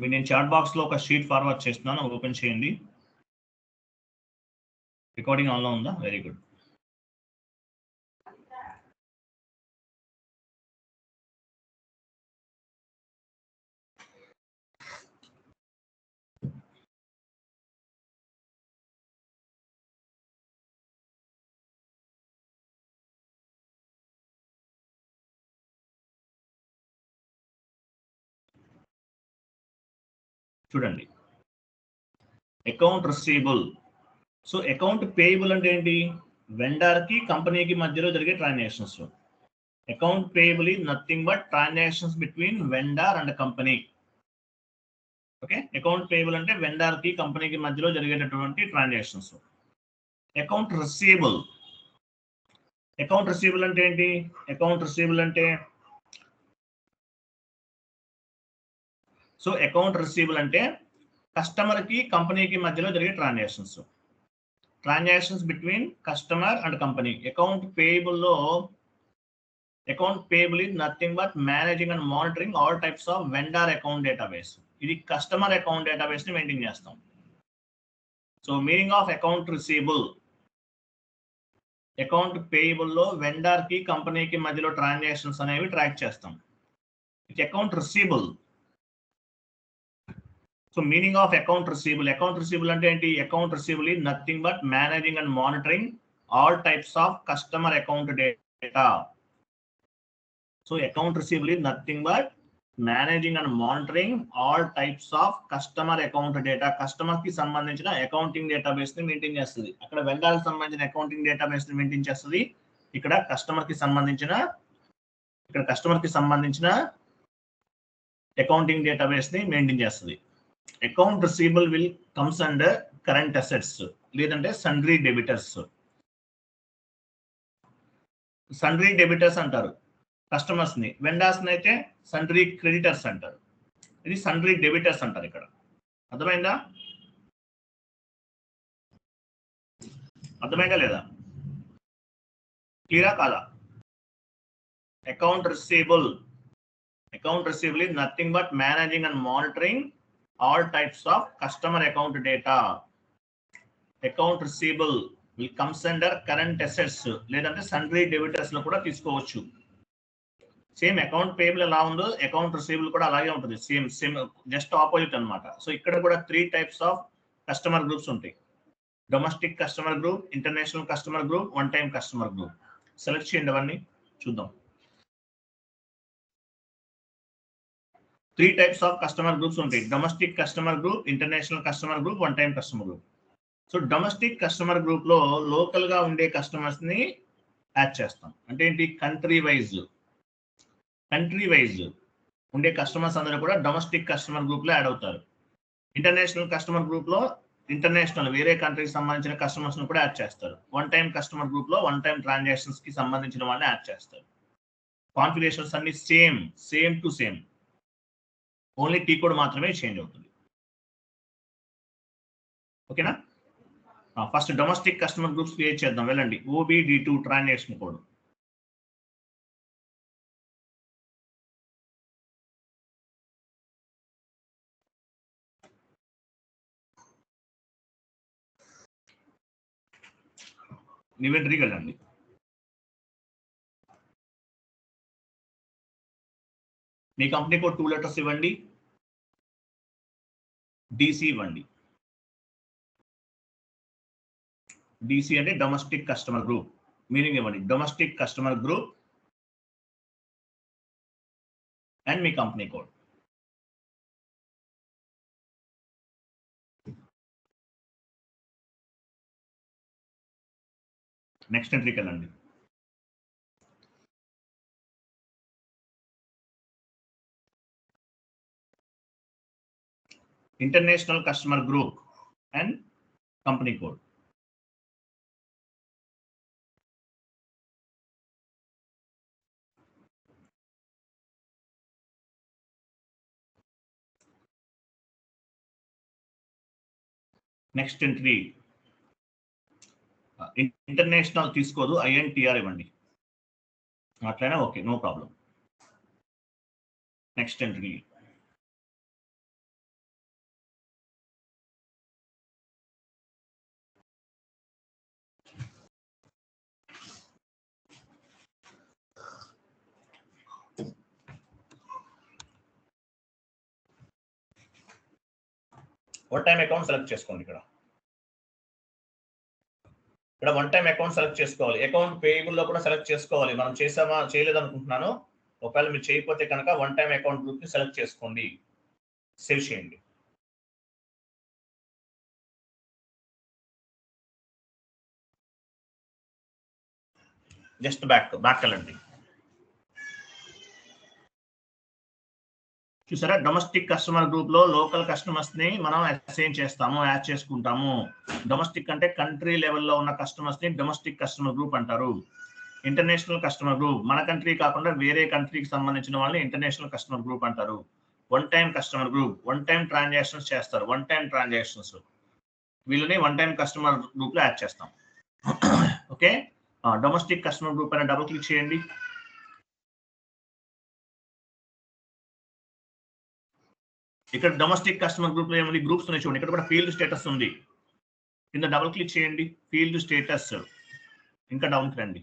నేను chat box లో ఒక షీట్ ఫార్వర్డ్ చేస్తున్నాను, ఓపెన్ చేయండి. రికార్డింగ్ ఆన్లో ఉందా? Very good. చూడండి, account receivable. So account payable అంటే ఏంటి? వెండర్ కి కంపెనీకి మధ్యలో జరిగే transactions. Account payable is nothing but transactions between vendor and company. Okay, account payable అంటే వెండర్ కి కంపెనీకి మధ్యలో జరిగేటటువంటి transactions. Account receivable. Account receivable అంటే ఏంటి? అకౌంట్ రిసీవబుల్ అంటే సో అకౌంట్ రిసీవబుల్ అంటే కస్టమర్ కి కంపెనీకి మధ్యలో జరిగే transactions between customer and company. Account payable లో account payable is nothing but managing and monitoring all types of vendor account database. ఇది కస్టమర్ అకౌంట్ డేటాబేస్ ని మెయింటైన్ చేస్తాం. So meaning of account receivable, account payable లో vendor కి కంపెనీకి మధ్యలో transactions అనేవి track చేస్తాం. ఇది account receivable. So meaning of account receivable, account receivable అంటే ఏంటి? Account receivable is nothing but managing and monitoring all types of customer account data. So account receivable is nothing but managing and monitoring all types of customer account data. Customer కి సంబంధించిన accounting database ని maintain చేస్తుంది. అక్కడ vendor కి సంబంధించిన accounting database ని maintain చేస్తుంది. ఇక్కడ కస్టమర్ కి సంబంధించిన అకౌంటింగ్ డేటాబేస్ ని మెయింటైన్ చేస్తుంది. Account receivable will comes under current assets లేదంటే సన్రీ డెబిటర్స్. సన్రీ డెబిటర్స్ అంటారు కస్టమర్స్ ని, వెండర్స్ ని అయితే సన్రీ క్రెడిటర్స్ అంటారు. ఇది సన్రీ డెబిటర్స్ అంటారు. ఇక్కడ అర్థమైందా లేదా? క్లియరా కాదా? Account receivable is nothing but managing and monitoring all types of customer account data. Account receivable will comes under current assets లేదంటే sundry debitors లో కూడా తీసుకోవచ్చు. సేమ్ అకౌంట్ పేయబుల్ ఎలా ఉందో అకౌంట్ రిసీవబుల్ కూడా అలాగే ఉంటుంది. సేమ్ జస్ట్ ఆపోజిట్ అన్నమాట. సో ఇక్కడ కూడా 3 టైప్స్ ఆఫ్ కస్టమర్ గ్రూప్స్ ఉంటాయి. Domestic customer group, international customer group, one time customer group. Select చేయండి, అవన్నీ చూద్దాం. 3 టైప్స్ ఆఫ్ కస్టమర్ గ్రూప్స్ ఉంటాయి. Domestic customer group, international customer group, one time customer group. So domestic customer group లో local గా ఉండే customers ని add చేస్తాం. అంటే ఏంటి? కంట్రీ వైజ్ ఉండే కస్టమర్స్ అందరూ కూడా డొమెస్టిక్ కస్టమర్ గ్రూప్ లో యాడ్ అవుతారు. ఇంటర్నేషనల్ కస్టమర్ గ్రూప్ లో ఇంటర్నేషనల్ వేరే కంట్రీకి సంబంధించిన కస్టమర్స్ ను కూడా యాడ్ చేస్తారు. వన్ టైం కస్టమర్ గ్రూప్ లో వన్ టైం ట్రాన్సాక్షన్స్ కి సంబంధించిన వాళ్ళని యాడ్ చేస్తారు. కాన్ఫిగరేషన్స్ అన్ని same to same, only T code మాత్రమే చేంజ్ అవుతుంది. ఓకేనా? First domestic customer groups create చేద్దాం. వెళ్ళండి, OBD2 ట్రాన్సాక్షన్ కోడ్. ఇన్వెంటరీకి వెళ్ళండి. మీ కంపెనీ కోడ్ 2 లెటర్స్ ఇవ్వండి, DC ఇవ్వండి. DC అంటే డొమెస్టిక్ కస్టమర్ గ్రూప్. మీనింగ్ ఇవ్వండి, డొమెస్టిక్ కస్టమర్ గ్రూప్ అండ్ మీ కంపెనీ కోడ్. నెక్స్ట్ ఎంట్రీకి వెళ్ళండి. International customer group and company code. Next entry international తీసుకోదు, INTR ఇవ్వండి. అట్లయినా okay, no problem. Next entry one time account select చేసుకోండి. ఇక్కడ వన్ టైం అకౌంట్ సెలెక్ట్ చేసుకోవాలి. అకౌంట్ పేయబుల్ లో కూడా సెలెక్ట్ చేసుకోవాలి. మనం చేసామా చేయలేదు అనుకుంటున్నాను. ఒకవేళ మీరు చేయకపోతే కనుక వన్ టైం అకౌంట్ గ్రూప్ ని సెలెక్ట్ చేసుకోండి, సేవ్ చేయండి. జస్ట్ బ్యాక్ వెళ్ళండి. చూసారా, డొమెస్టిక్ కస్టమర్ గ్రూప్ లో లోకల్ కస్టమర్స్ ని మనం అసైన్ చేస్తాము, యాడ్ చేసుకుంటాము. డొమెస్టిక్ అంటే కంట్రీ లెవెల్లో ఉన్న కస్టమర్స్ ని డొమెస్టిక్ కస్టమర్ గ్రూప్ అంటారు. ఇంటర్నేషనల్ కస్టమర్ గ్రూప్ మన కంట్రీ కాకుండా వేరే కంట్రీకి సంబంధించిన వాళ్ళని ఇంటర్నేషనల్ కస్టమర్ గ్రూప్ అంటారు. One time customer group one time transactions చేస్తారు. వన్ టైం ట్రాన్సాక్షన్స్ వీళ్ళని వన్ టైం కస్టమర్ గ్రూప్ లో యాడ్ చేస్తాం. ఓకే, డొమెస్టిక్ కస్టమర్ గ్రూప్ పైన డబుల్ క్లిక్ చేయండి. ఇక్కడ డొమెస్టిక్ కస్టమర్ గ్రూప్ లో ఏముంది, గ్రూప్స్ ఉన్నాయి చూడండి. ఇక్కడ కూడా ఫీల్డ్ స్టేటస్ ఉంది. కింద డబుల్ క్లిక్ చేయండి, ఫీల్డ్ స్టేటస్. ఇంకా డౌన్ కి రండి,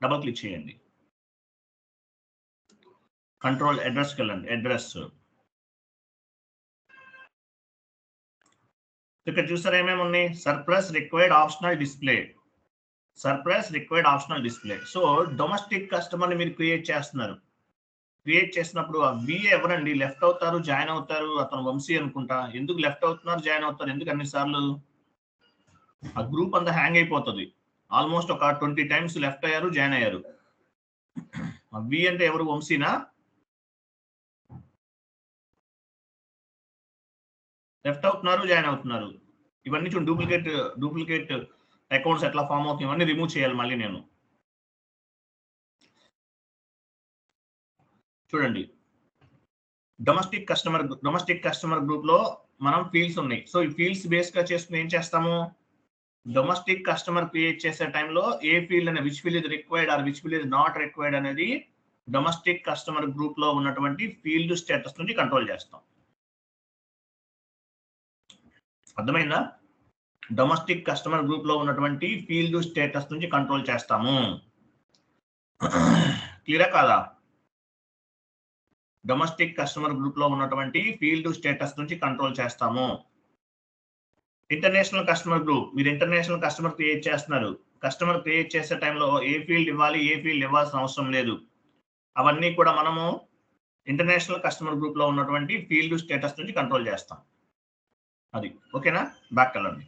డబుల్ క్లిక్ చేయండి. కంట్రోల్ అడ్రస్కి వెళ్ళండి, అడ్రస్. ఇక్కడ చూసారా ఏమేమి ఉన్నాయి, surplus required optional display, surplus required optional display. So domestic customer ని మీరు క్రియేట్ చేస్తున్నారు. క్రియేట్ చేసినప్పుడు ఆ విఏ ఎవరండి లెఫ్ట్ అవుతారు, జాయిన్ అవుతారు, అతను వంశీ అనుకుంటా. ఎందుకు లెఫ్ట్ అవుతున్నారు, జాయిన్ అవుతారు, ఎందుకు అన్నిసార్లు? ఆ గ్రూప్ అంతా హ్యాంగ్ అయిపోతుంది. ఆల్మోస్ట్ ఒక 20 టైమ్స్ లెఫ్ట్ అయ్యారు, జాయిన్ అయ్యారు. వి అంటే ఎవరు, వంశీనా? లెఫ్ట్ అవుతున్నారు, జాయిన్ అవుతున్నారు. ఇవన్నీ చూడండి, డూప్లికేట్ అకౌంట్స్ ఎట్లా ఫామ్ అవుతుంది, ఇవన్నీ రిమూవ్ చేయాలి మళ్ళీ నేను. చూడండి, డొమెస్టిక్ కస్టమర్ గ్రూప్ లో మనం ఫీల్డ్స్ ఉన్నాయి. సో ఈ ఫీల్డ్స్ బేస్ గా చేసుకుని ఏం చేస్తాము, డొమెస్టిక్ కస్టమర్ క్రియేట్ చేసే టైంలో ఏ ఫీల్డ్ అనే which field is required or which field is not required అనేది డొమెస్టిక్ కస్టమర్ గ్రూప్ లో ఉన్నటువంటి ఫీల్డ్ స్టేటస్ నుంచి కంట్రోల్ చేస్తాం. అర్థమైందా? డొమెస్టిక్ కస్టమర్ గ్రూప్ లో ఉన్నటువంటి ఫీల్డ్ స్టేటస్ నుంచి కంట్రోల్ చేస్తాము. క్లియరా కాదా? డొమెస్టిక్ కస్టమర్ గ్రూప్ లో ఉన్నటువంటి ఫీల్డ్ స్టేటస్ నుంచి కంట్రోల్ చేస్తాము. ఇంటర్నేషనల్ కస్టమర్ గ్రూప్, మీరు ఇంటర్నేషనల్ కస్టమర్ క్రియేట్ చేస్తున్నారు. కస్టమర్ క్రియేట్ చేసే టైంలో ఏ ఫీల్డ్ ఇవ్వాలి, ఏ ఫీల్డ్ ఇవ్వాల్సిన అవసరం లేదు. అవన్నీ కూడా మనము ఇంటర్నేషనల్ కస్టమర్ గ్రూప్ లో ఉన్నటువంటి ఫీల్డ్ స్టేటస్ నుంచి కంట్రోల్ చేస్తాం. అది ఓకేనా? బ్యాక్ వెళ్ళండి.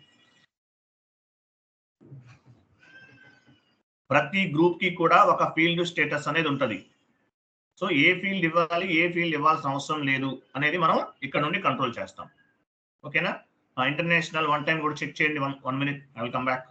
ప్రతి గ్రూప్ కి కూడా ఒక ఫీల్డ్ స్టేటస్ అనేది ఉంటుంది. సో ఏ ఫీల్డ్ ఇవ్వాలి, ఏ ఫీల్డ్ ఇవ్వాల్సిన అవసరం లేదు అనేది మనం ఇక్కడ నుండి కంట్రోల్ చేస్తాం. ఓకేనా? ఇంటర్నేషనల్ వన్ టైం కూడా చెక్ చేయండి. One minute, I will come back.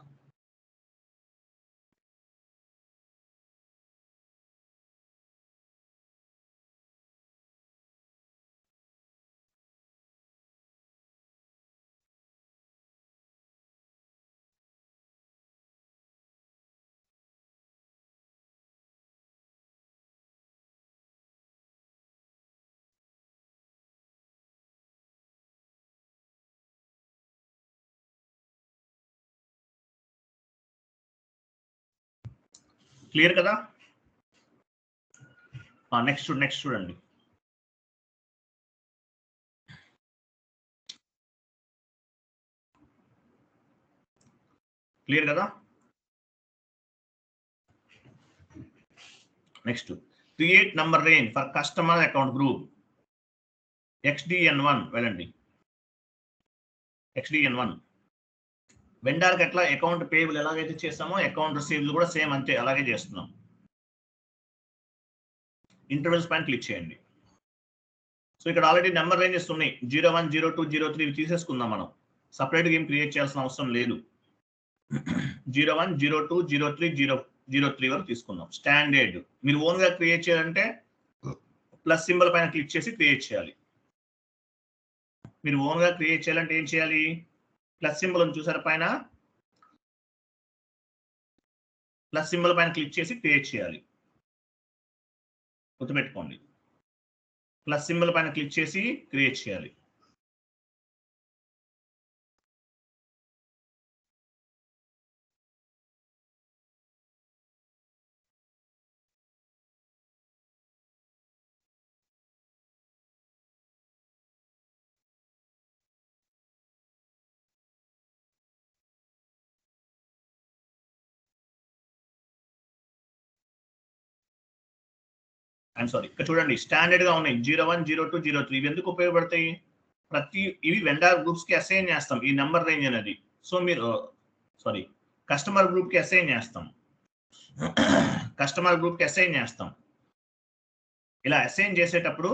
Clear కదా? నెక్స్ట్ చూడండి. క్లియర్ కదా? Next, create number range for customer account group. XDN1 వెళ్ళండి. XDN1 వెండర్కి ఎట్లా అకౌంట్ పేయబుల్ ఎలాగైతే చేస్తామో అకౌంట్ రిసీవబుల్ కూడా సేమ్ అంతే, అలాగే చేస్తున్నాం. ఇంటర్వెల్స్ పైన క్లిక్ చేయండి. సో ఇక్కడ ఆల్రెడీ నెంబర్ రేంజెస్ ఉన్నాయి, 01, 02, 03 తీసేసుకుందాం. మనం సపరేట్ గేమ్ క్రియేట్ చేయాల్సిన అవసరం లేదు. 01, 02, 03, 003 వరకు తీసుకుందాం. స్టాండర్డ్ మీరు ఓన్ గా క్రియేట్ చేయాలంటే ప్లస్ సింబల్ పైన క్లిక్ చేసి క్రియేట్ చేయాలి. మీరు ఓన్ గా క్రియేట్ చేయాలంటే ఏం చేయాలి, ప్లస్ సింబల్ ఉంది చూసారా పైన, ప్లస్ సింబల్ పైన క్లిక్ చేసి క్రియేట్ చేయాలి. గుర్తుపెట్టుకోండి, ప్లస్ సింబల్ పైన క్లిక్ చేసి క్రియేట్ చేయాలి. ఐఎమ్ సారీ, ఇక్కడ చూడండి స్టాండర్డ్ గా ఉన్నాయి 01, 02, 03. ఇవి ఎందుకు ఉపయోగపడతాయి? ఇవి వెండర్ గ్రూప్స్ కి అసైన్ చేస్తాం ఈ నెంబర్ రేంజ్ అనేది. సో మీరు సారీ కస్టమర్ గ్రూప్ కి అసైన్ చేస్తాం. కస్టమర్ గ్రూప్ కి అసైన్ చేస్తాం. ఇలా అసైన్ చేసేటప్పుడు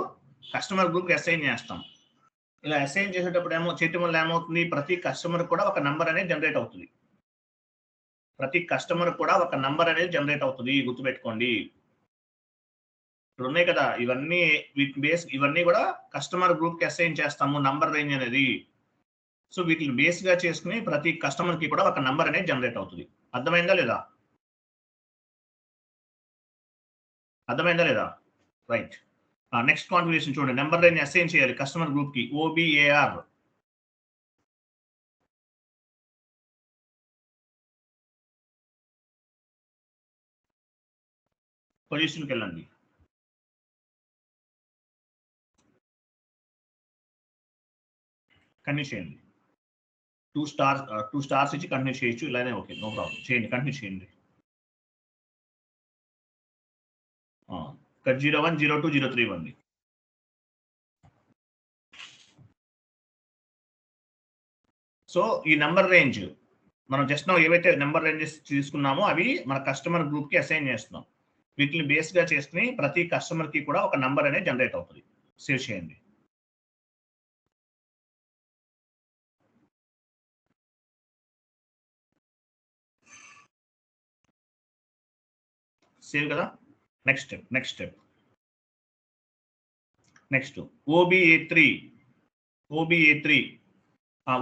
కస్టమర్ గ్రూప్ కి అసైన్ చేస్తాం. ఇలా అసైన్ చేసేటప్పుడు చేయటం వల్ల ఏమవుతుంది? ప్రతి కస్టమర్ కూడా ఒక నంబర్ అనేది జనరేట్ అవుతుంది. ప్రతి కస్టమర్ కూడా ఒక నంబర్ అనేది జనరేట్ అవుతుంది, గుర్తుపెట్టుకోండి. ఇప్పుడు ఉన్నాయి కదా ఇవన్నీ, ఇవన్నీ కూడా కస్టమర్ గ్రూప్ కి అసైన్ చేస్తాము నంబర్ రేంజ్ అనేది. సో వీటిని బేస్ గా చేసుకుని ప్రతి కస్టమర్ కి కూడా ఒక నంబర్ అనేది జనరేట్ అవుతుంది. అర్థమైందా లేదా? అర్థమైందా లేదా? రైట్. నెక్స్ట్ కాన్ఫిగరేషన్ చూడండి. నెంబర్ రేంజ్ అసైన్ చేయాలి కస్టమర్ గ్రూప్ కి. OBAR పొజిషన్కి వెళ్ళండి. కంటిన్యూ చేయండి. 2 స్టార్స్ ఇచ్చి కంటిన్యూ చేయొచ్చు, ఇలానే ఓకే, నో ప్రాబ్లం. చేయండి, కంటిన్యూ చేయండి. ఇక్కడ 01, 02, 03 ఇవ్వండి. సో ఈ నెంబర్ రేంజ్ మనం జస్ట్ ఏవైతే నెంబర్ రేంజెస్ తీసుకున్నామో అవి మన కస్టమర్ గ్రూప్ కి అసైన్ చేస్తున్నాం. వీటిని బేస్ గా చేసుకుని ప్రతి కస్టమర్ కి కూడా ఒక నంబర్ అనేది జనరేట్ అవుతుంది. సేవ్ చేయండి. సేవ్ కదా. Next step next OBA3.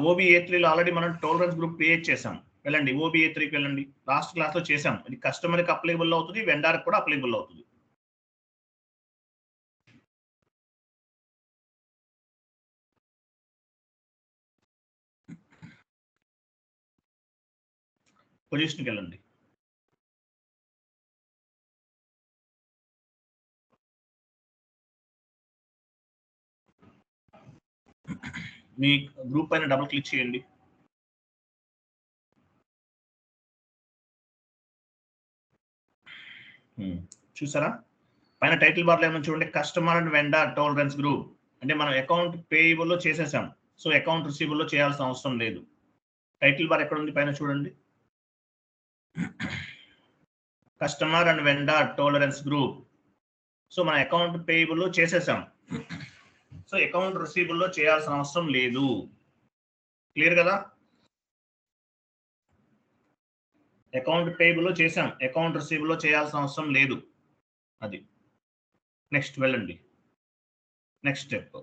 OBA3లో ఆల్రెడీ మనం టాలరెన్స్ గ్రూప్ క్రియేట్ చేసాం. వెళ్ళండి OBA3కి వెళ్ళండి. లాస్ట్ క్లాస్ లో చేసాం. ఇది కస్టమర్ కి అప్లికబుల్ అవుతుంది, వెండర్ కూడా అప్లికబుల్ అవుతుంది. పొజిషన్కి వెళ్ళండి. మీ గ్రూప్ పైన డబుల్ క్లిక్ చేయండి. చూసారా పైన టైటిల్ బార్ లో ఏమో చూడండి, customer and vendor tolerance group. అంటే మనం అకౌంట్ పేయబుల్ లో చేసేసాం. సో అకౌంట్ రిసీవబుల్ లో చేయాల్సిన అవసరం లేదు. టైటిల్ బార్ ఎక్కడ ఉంది? పైన చూడండి, customer and vendor tolerance group. So మన అకౌంట్ పేయబుల్ లో చేసేసాం. సో అకౌంట్ రిసీవబుల్ లో చేయాల్సిన అవసరం లేదు. క్లియర్ కదా? అకౌంట్ పేయబుల్ లో చేసాం, అకౌంట్ రిసీవబుల్ లో చేయాల్సిన అవసరం లేదు. అది నెక్స్ట్ వెళ్ళండి. Next step.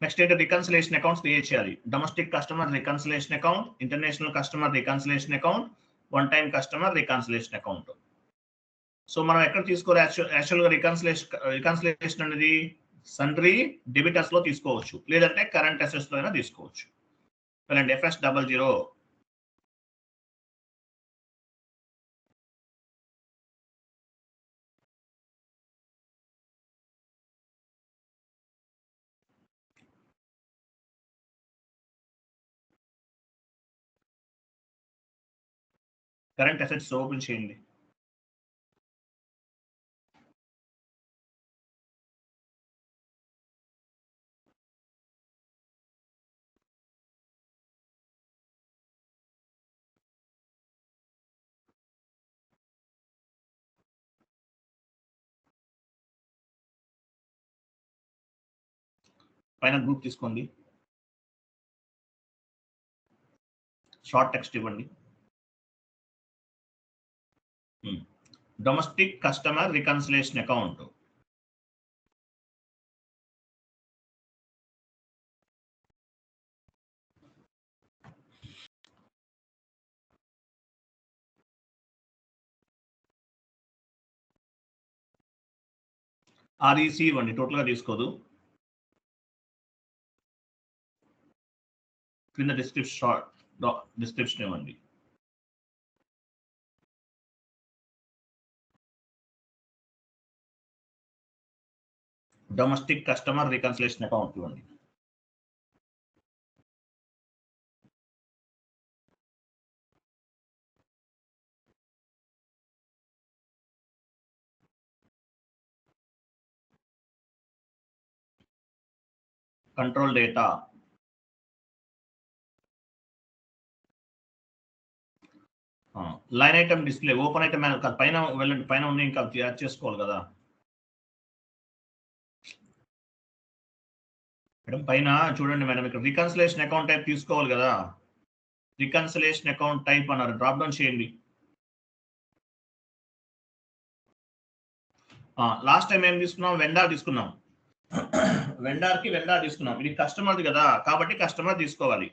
నెక్స్ట్ ఏంటి? రికన్సిలేషన్ అకౌంట్స్ క్రియేట్ చేయాలి. Domestic customer reconciliation account, international customer reconciliation account, one time customer reconciliation account. So మనం ఎక్కడ తీసుకోవాలి? యాక్చువల్గా రికన్సిలేషన్ అనేది సన్రీ డెబిటర్స్ లో తీసుకోవచ్చు, లేదంటే కరెంట్ అసెట్స్ లో అయినా తీసుకోవచ్చు. వెళ్ళండి FS00. కరెంట్ అసెట్స్ ఓపెన్ చేయండి. పైన గ్రూప్ తీసుకోండి, షార్ట్ టెక్స్ట్ ఇవ్వండి. Domestic customer reconciliation account. REC ఇవ్వండి, టోటల్ గా తీసుకోదు. క్రింద డిస్క్రిప్షన్ ఇవ్వండి. డొమెస్టిక్ కస్టమర్ రికన్సిలేషన్ అకౌంట్ ఇవ్వండి. Control data. Line item display open item పైన వెళ్ళండి, పైన ఉన్న ఇంకా యాడ్ చేసుకోవాలి కదా మేడం. పైన చూడండి మేడం, ఇక్కడ రికన్సిలేషన్ అకౌంట్ టైప్ తీసుకోవాలి కదా, రికన్సిలేషన్ అకౌంట్ టైప్ అన్నారు, డ్రాప్ డౌన్ చేయండి. లాస్ట్ టైం ఏం తీసుకున్నాం, వెండార్ తీసుకున్నాం. వెండార్ తీసుకున్నాం, ఇది కస్టమర్ది కదా కాబట్టి కస్టమర్ తీసుకోవాలి.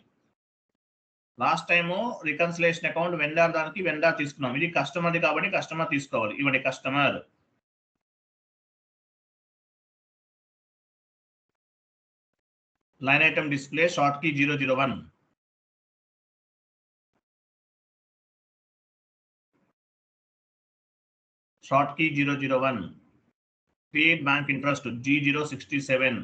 Last time reconciliation account vendor దానికి వెండార్ తీసుకున్నాం, ఇది కస్టమర్ది కాబట్టి కస్టమర్ తీసుకోవాలి. ఇవ్వండి customer. Line item display short key 001. Short key 001. Create bank interest G067.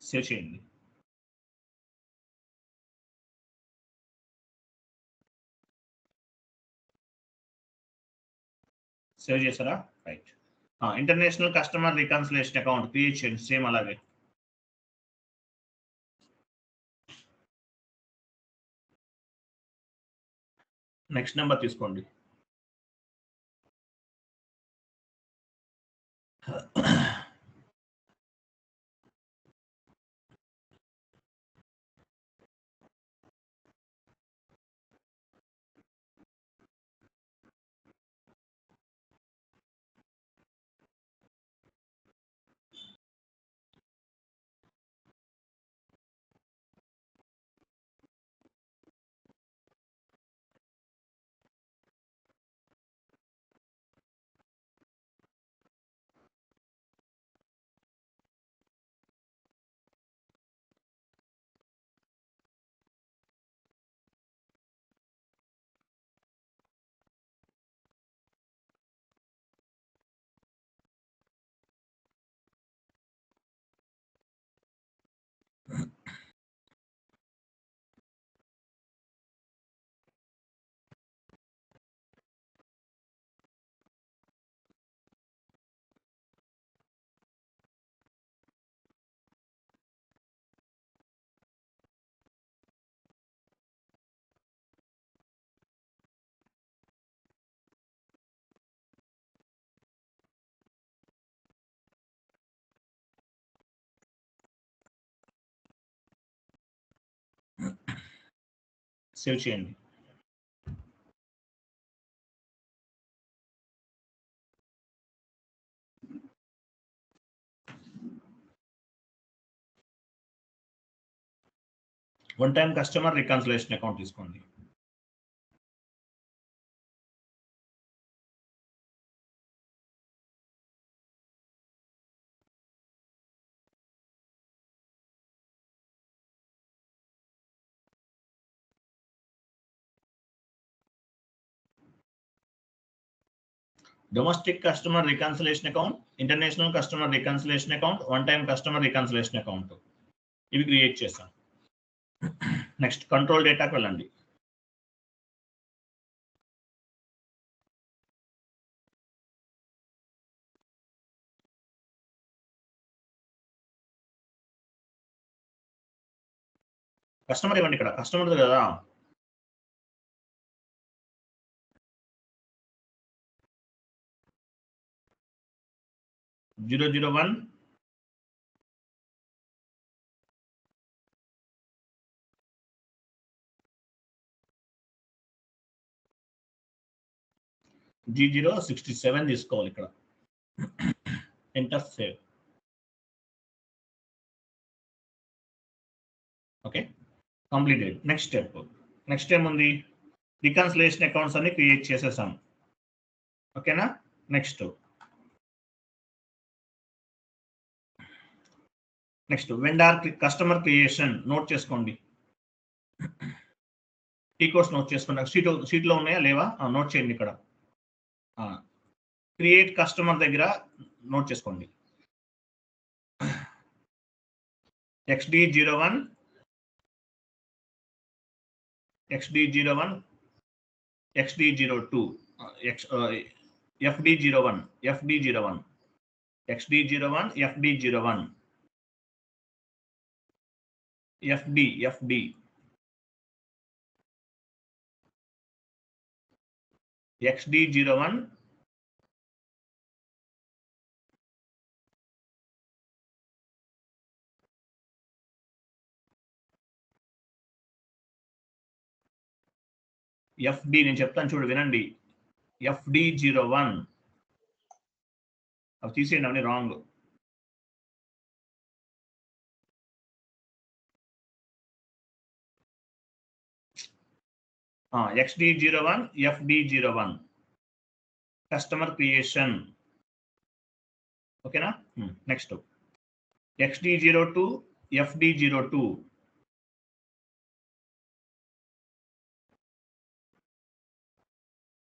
Save చేయండి. సేవ్ చేశారా? Right. International customer reconciliation account create చేయండి సేమ్ అలాగే. నెక్స్ట్ నెంబర్ తీసుకోండి. సేవ్ చేయండి. One time customer reconciliation account తీసుకోండి. Domestic customer reconciliation account, international customer reconciliation account, one time customer reconciliation account ఇవి create చేస్తాం. Next control డేటాకి వెళ్ళండి. Customer ఇవ్వండి, ఇక్కడ కస్టమర్ కదా, G001 G067 తీసుకోవాలి ఇక్కడ. Enter save. Okay completed. Next step. Next ఏముంది, రికన్సిలేషన్ అకౌంట్స్ అన్ని క్రియేట్ చేసేసాం. ఓకేనా. Next vendor customer creation note చేసుకోండి. టీ కోర్స్ నోట్ చేసుకోండి. షీట్లో ఉన్నాయా లేవా నోట్ చేయండి. ఇక్కడ క్రియేట్ కస్టమర్ దగ్గర నోట్ చేసుకోండి. XD01 XD01, XD02, FD01, FD01, XD01, FD01, FD, XD01, FD నేను చెప్తాను చూడు వినండి. FD01 అవి తీసేయండి, అవన్నీ wrong. XD01, FD01 customer creation. ఓకేనా? Next XD02, FD02,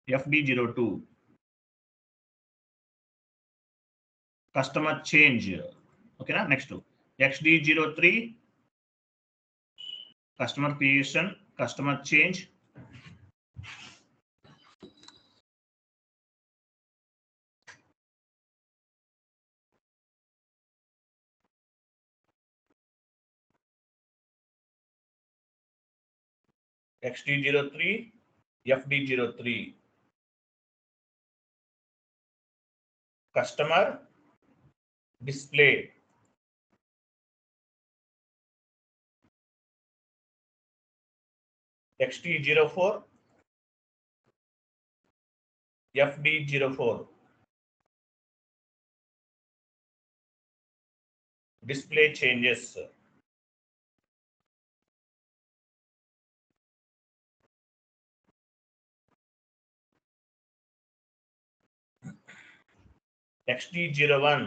FD02 customer change. ఓకేనా? Next XD03 customer creation, customer change. XD03, FD03 customer display. XD04, FD04 display changes. XD01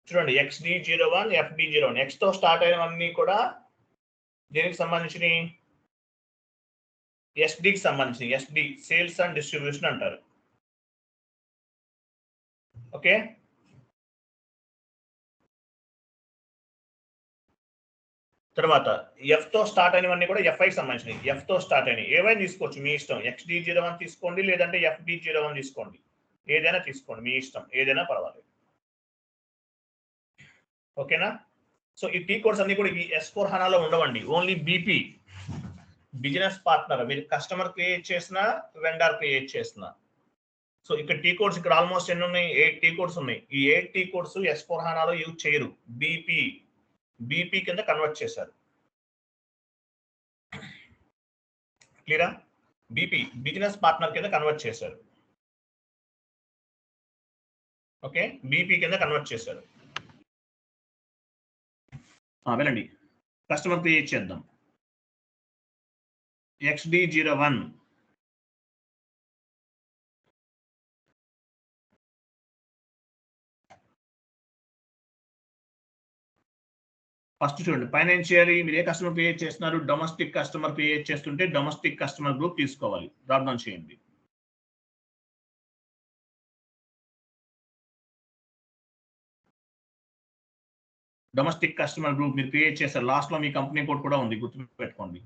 చూడండి, XD01, FD01 X తో స్టార్ట్ అయినవన్నీ కూడా దేనికి సంబంధించినవి? ఎస్డికి సంబంధించి. ఎస్డి సేల్స్ అండ్ డిస్ట్రిబ్యూషన్ అంటారు. Okay, తర్వాత ఎఫ్ తో స్టార్ట్ అయినవన్నీ కూడా ఎఫ్ఐకి సంబంధించినవి. ఎఫ్ తో స్టార్ట్ అయినవి ఏవైనా తీసుకోవచ్చు, మీ ఇష్టం. XD01 తీసుకోండి, లేదంటే FD01 తీసుకోండి, ఏదైనా తీసుకోండి, మీ ఇష్టం, ఏదైనా పర్వాలేదు. ఓకేనా? సో ఈ టీ కోడ్స్ అన్ని కూడా ఈ S4 HANAలో ఉండవండి. ఓన్లీ బీపీ బిజినెస్ పార్ట్నర్, మీరు కస్టమర్ క్రియేట్ చేసిన, వెండర్ క్రియేట్ చేసిన. సో ఇక్కడ టీ కోడ్స్ ఇక్కడ ఆల్మోస్ట్ ఎన్ని ఉన్నాయి? 8 టీ కోడ్స్ ఉన్నాయి. ఈ 8 టీ కోడ్స్ S4 HANAలో యూజ్ చేయరు. బీపీ కింద కన్వర్ట్ చేశారు. క్లియరా? బీపీ బిజినెస్ పార్ట్నర్ కింద కన్వర్ట్ చేశారు. ఓకే, బీపీ కింద కన్వర్ట్ చేశారు. వెళ్ళండి, కస్టమర్ క్రియేట్ చేద్దాం. XD01 ఫస్ట్ చూడండి, పైన ఏం చేయాలి? మీరు ఏ కస్టమర్ క్రియేట్ చేస్తున్నారు? డొమెస్టిక్ కస్టమర్ క్రియేట్ చేస్తుంటే డొమెస్టిక్ కస్టమర్ గ్రూప్ తీసుకోవాలి. డ్రాప్ డౌన్ చేయండి. డొమెస్టిక్ కస్టమర్ గ్రూప్ మీరు క్రియేట్ చేశారు. లాస్ట్ లో మీ కంపెనీ కోడ్ కూడా ఉంది, గుర్తుపెట్టుకోండి.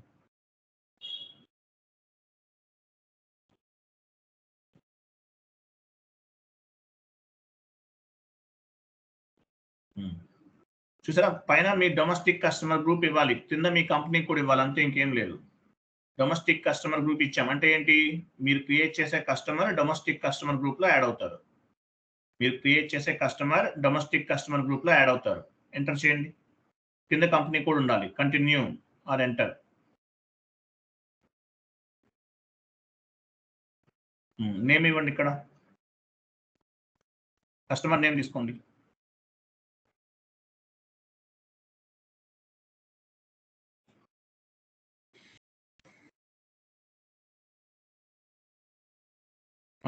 చూసారా, పైన మీ డొమెస్టిక్ కస్టమర్ గ్రూప్ ఇవ్వాలి, కింద మీ కంపెనీ కూడా ఇవ్వాలి, అంతే, ఇంకేం లేదు. డొమెస్టిక్ కస్టమర్ గ్రూప్ ఇచ్చామంటే ఏంటి? మీరు క్రియేట్ చేసే కస్టమర్ డొమెస్టిక్ కస్టమర్ గ్రూప్ లో యాడ్ అవుతారు. మీరు క్రియేట్ చేసే కస్టమర్ డొమెస్టిక్ కస్టమర్ గ్రూప్ లో యాడ్ అవుతారు. ఎంటర్ చేయండి. కింద కంపెనీ కోడ్ ఉండాలి. Continue are enter. నేమ్ ఇవ్వండి. ఇక్కడ కస్టమర్ నేమ్ తీసుకోండి.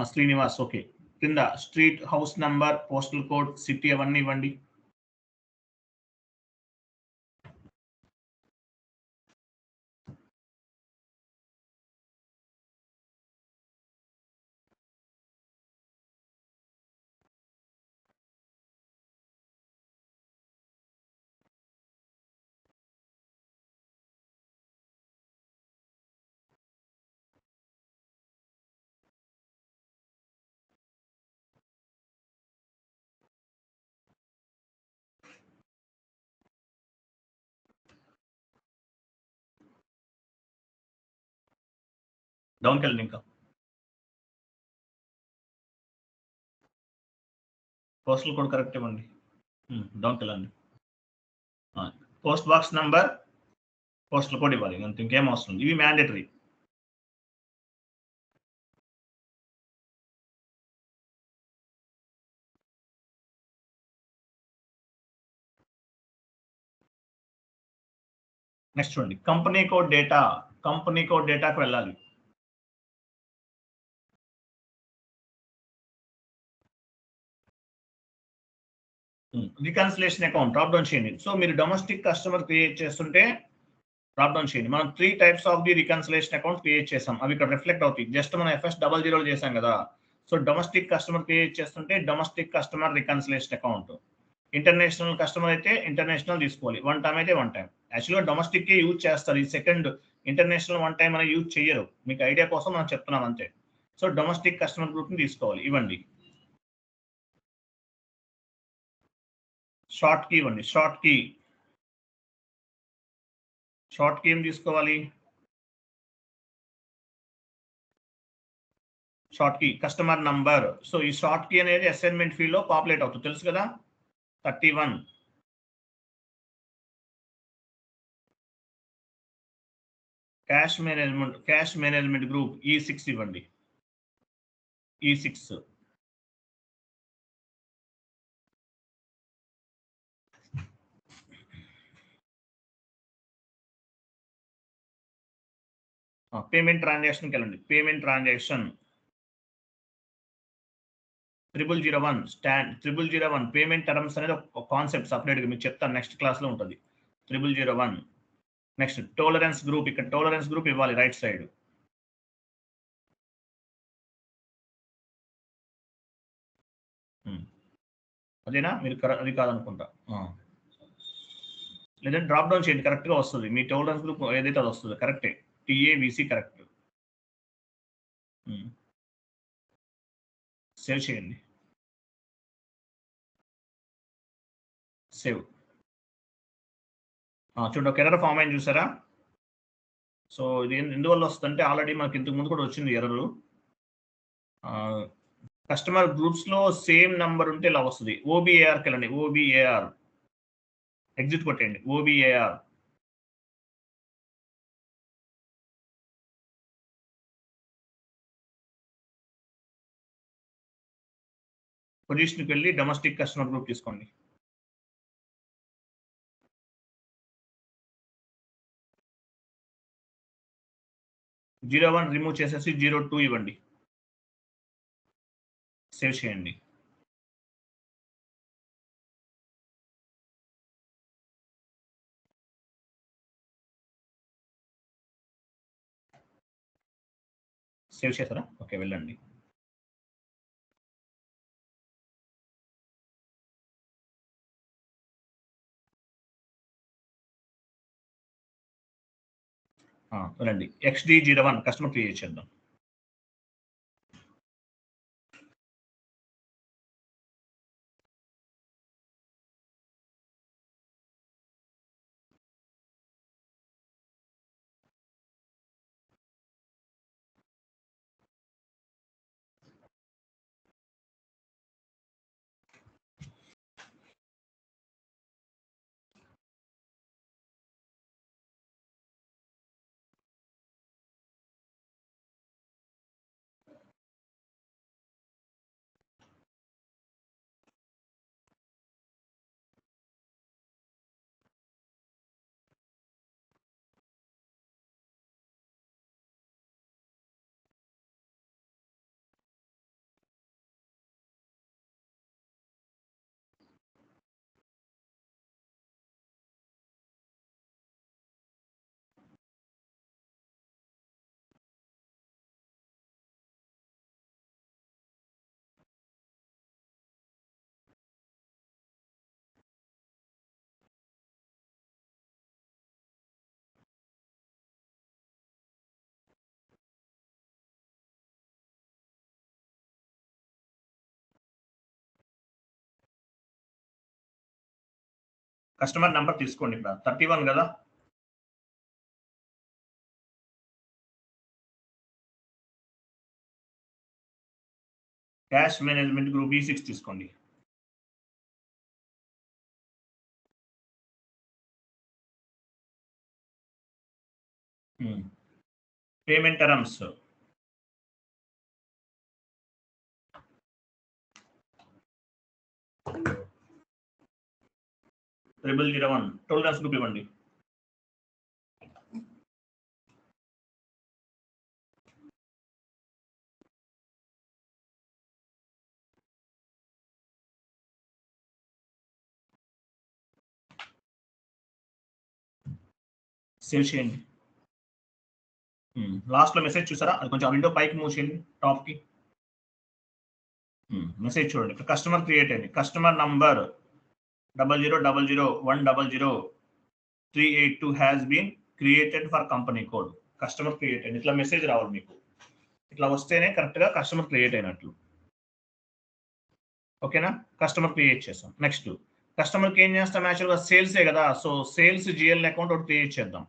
శ్రీనివాస్. ఓకే, కింద street, house number, postal code, city అవన్నీ ఇవ్వండి. డౌన్కి వెళ్ళండి ఇంకా. పోస్టల్ కోడ్ కరెక్ట్ ఇవ్వండి. డౌన్కి వెళ్ళండి. Post box number, postal code ఇవ్వాలి, అంత ఇంకేం అవసరం. ఇవి మ్యాండేటరీ. నెక్స్ట్ చూడండి, company code data. Company code డేటాకు వెళ్ళాలి. రికన్సిలేషన్ అకౌంట్ డ్రాప్ డౌన్ చేయండి. సో మీరు డొమెస్టిక్ కస్టమర్ క్రియేట్ చేస్తుంటే డ్రాప్ డౌన్ చేయండి. మనం 3 types of the reconciliation account create చేసాం, అవి ఇక్కడ రిఫ్లెక్ట్ అవుతాయి. జస్ట్ మనం FS00 చేసాం కదా. సో డొమెస్టిక్ కస్టమర్ క్రియేట్ చేస్తుంటే domestic customer reconciliation account, international customer అయితే ఇంటర్నేషనల్ తీసుకోవాలి, వన్ టైం అయితే వన్ టైం. యాక్చువల్గా డొమెస్టిక్ యూజ్ చేస్తారు, ఈ సెకండ్ ఇంటర్నేషనల్ వన్ టైం అనేది యూజ్ చేయరు. మీకు ఐడియా కోసం మనం చెప్తున్నాం అంతే. సో డొమెస్టిక్ కస్టమర్ గ్రూప్ ని తీసుకోవాలి. ఇవ్వండి, షార్ట్ కీ ఇవ్వండి. షార్ట్ కీ ఏం తీసుకోవాలి? Short key customer number. So ఈ షార్ట్ కీ అనేది అసైన్మెంట్ ఫీల్డ్ లో పాపులేట్ అవుతుంది, తెలుసు కదా. 31 క్యాష్ మేనేజ్మెంట్ గ్రూప్ E6 ఇవ్వండి. E6 పేమెంట్ ట్రాన్సాక్షన్కి వెళ్ళండి. Payment transaction 0001 stand 0001 payment terms అనేది ఒక కాన్సెప్ట్ సపరేట్ గా మీకు చెప్తాను, నెక్స్ట్ క్లాస్ లో ఉంటుంది. 0001. నెక్స్ట్ టోలరెన్స్ గ్రూప్, ఇక్కడ టోలరెన్స్ గ్రూప్ ఇవ్వాలి రైట్ సైడ్. అదేనా? మీరు అది కాదనుకుంటా, లేదంటే డ్రాప్ డౌన్ చేయండి, కరెక్ట్ గా వస్తుంది. మీ టోలరెన్స్ గ్రూప్ ఏదైతే అది వస్తుంది కరెక్టే. TAVC correct. సేవ్ చేయండి. సేవ్. చూడండి, ఒక ఎర్రర్ ఫామ్ అయింది చూసారా. సో ఇది ఎందువల్ల వస్తుందంటే ఆల్రెడీ మనకి ఇంతకు ముందు కూడా వచ్చింది ఎర్రర్. కస్టమర్ గ్రూప్స్ లో సేమ్ నంబర్ ఉంటే ఇలా వస్తుంది. OBARకి వెళ్ళండి. OBAR ఎగ్జిట్ కొట్టండి. OBAR పొజిషన్కి వెళ్ళి డొమెస్టిక్ కస్టమర్ గ్రూప్ తీసుకోండి. జీరో 01 రిమూవ్ చేసేసి 02 ఇవ్వండి. సేవ్ చేయండి. సేవ్ చేస్తారా? ఓకే, వెళ్ళండి. వెళ్ళండి. XD01 కస్టమర్ క్రియేట్ చేద్దాం. కస్టమర్ నెంబర్ తీసుకోండి. ఇక్కడ 31 కదా. క్యాష్ మేనేజ్మెంట్ గ్రూప్ E6 తీసుకోండి. Payment terms triple 01 tolerance group ఇవ్వండి. సేవ్ చేయండి. లాస్ట్లో మెసేజ్ చూసారా? అది కొంచెం విండో పైకి మూవ్ చేయండి టాప్కి. మెసేజ్ చూడండి. ఇక్కడ కస్టమర్ క్రియేట్ అయింది. Customer number 0000100382 has been created for company code. Customer create అయింది. ఇట్లా మెసేజ్ రావాలి మీకు. ఇట్లా వస్తేనే కరెక్ట్గా కస్టమర్ క్రియేట్ అయినట్లు. ఓకేనా? కస్టమర్ క్రియేట్ చేస్తాం. నెక్స్ట్ కస్టమర్కి ఏం చేస్తాం? యాక్చువల్గా సేల్సే కదా. సో సేల్స్ జిఎల్ అకౌంట్ ఒకటి క్రియేట్ చేద్దాం.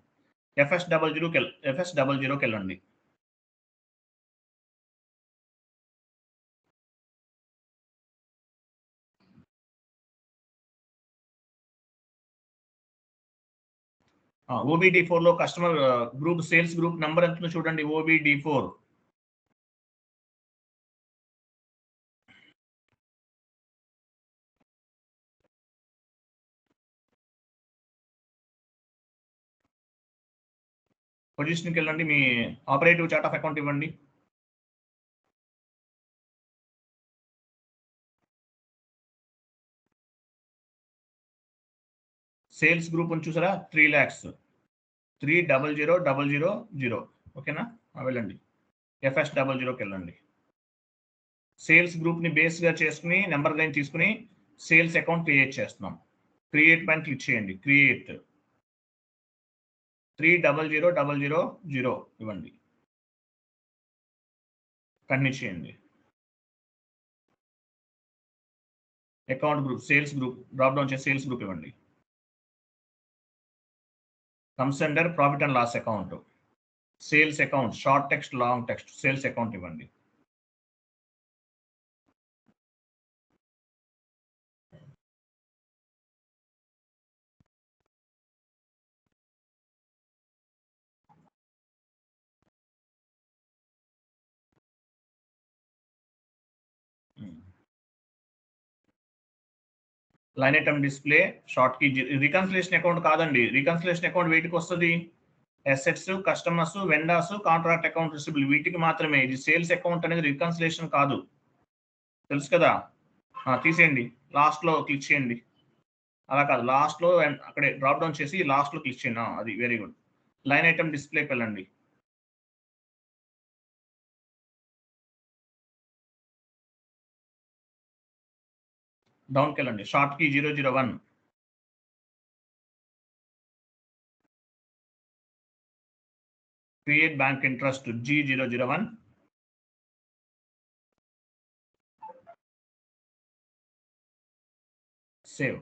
FS00కి వెళ్ళండి. OBD4 లో customer group sales group number ఎంత చూడండి. OBD4 పొజిషన్కి వెళ్ళండి. మీ ఆపరేటివ్ చార్ట్ ఆఫ్ అకౌంట్ ఇవ్వండి. సేల్స్ గ్రూప్ అని చూసారా? 3 lakhs 300000. ఓకేనా? వెళ్ళండి. FS00కి వెళ్ళండి. సేల్స్ గ్రూప్ ని బేస్ గా చేసుకుని నెంబర్ లైన్ తీసుకుని సేల్స్ అకౌంట్ క్రియేట్ చేస్తున్నాం. క్రియేట్ పైన క్లిక్ చేయండి. క్రియేట్ 300000 ఇవ్వండి. కంటిన్యూ చేయండి. Account group sales group drop down చేసి సేల్స్ గ్రూప్ ఇవ్వండి. Comes under profit and loss account. Sales account short text long text sales account ఇవ్వండి. Line item display short key reconciliation account కాదండి. Reconciliation account వీటికి వస్తుంది. Assets, customers, vendors, contract account receivable వీటికి మాత్రమే. ఇది sales account అనేది reconciliation కాదు. తెలుసు కదా? తీసేయండి. లాస్ట్ లో క్లిక్ చేయండి. అలా కాదు, లాస్ట్ లో అక్కడే డ్రాప్ డౌన్ చేసి లాస్ట్ లో క్లిక్ చేయండి. అది వెరీ గుడ్. లైన్ ఐటమ్ డిస్ప్లేకి వెళ్ళండి. డౌన్కి వెళ్ళండి. Short key 001 create bank interest G001 save.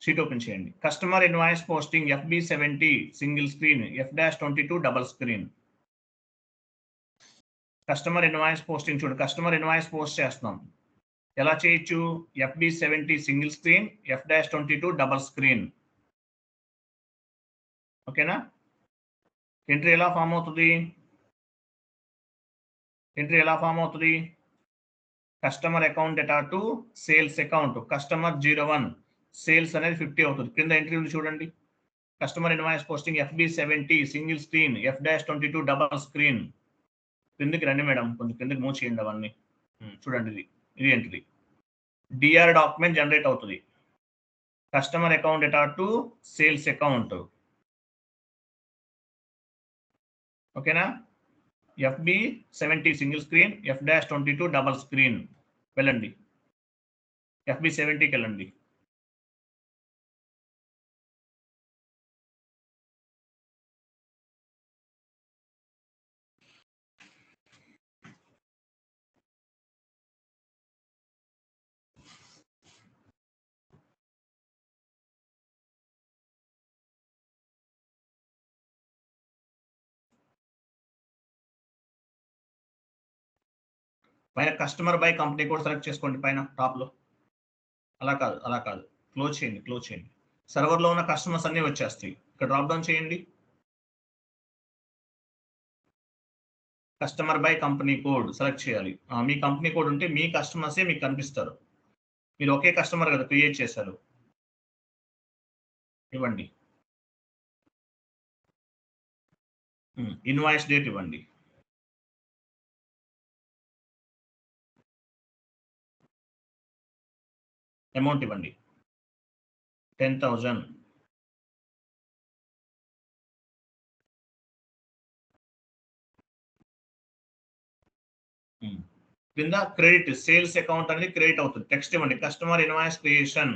Sheet open చేయండి. Customer invoice posting FB70 single screen, F-22 double screen. Customer invoice posting చూడు. కస్టమర్ ఇన్వాయిస్ పోస్ట్ చేస్తున్నాం. ఎలా చేయొచ్చు? FB70 single screen, F-22 double screen. ఓకేనా? ఎంట్రీ ఎలా form అవుతుంది? Customer account data to sales account. Customer 01 sales అనేది 50 అవుతుంది. కింద ఎంట్రీ ఉంది చూడండి. Customer invoice posting FB70 single screen, F-22 double screen. కిందకి రండి మేడం, కొంచెం కిందకి మూవ్ చేయండి అవన్నీ. చూడండి, ఇది ఎంట్రీ. DR డాక్యుమెంట్ జనరేట్ అవుతుంది. Customer account data to sales account. ఓకేనా? FB70 single screen, F-22 double screen. వెళ్ళండి. FB70కి వెళ్ళండి. పైన customer by company code select చేసుకోండి పైన టాప్ లో. అలా కాదు క్లోజ్ చేయండి. సర్వర్ లో ఉన్న కస్టమర్స్ అన్ని వచ్చేస్తాయి. ఇక్కడ డ్రాప్ డౌన్ చేయండి. Customer by company code select చేయాలి. మీ కంపెనీ కోడ్ ఉంటే మీ కస్టమర్సే మీకు కనిపిస్తారు. మీరు ఒకే కస్టమర్ కదా క్రియేట్ చేశారు. ఇవ్వండి. ఇన్వాయిస్ డేట్ ఇవ్వండి. అమౌంట్ ఇవ్వండి 10,000. కింద క్రెడిట్ సేల్స్ అకౌంట్ అనేది క్రెడిట్ అవుతుంది. టెక్స్ట్ ఇవ్వండి కస్టమర్ ఇన్వాయిస్ క్రియేషన్.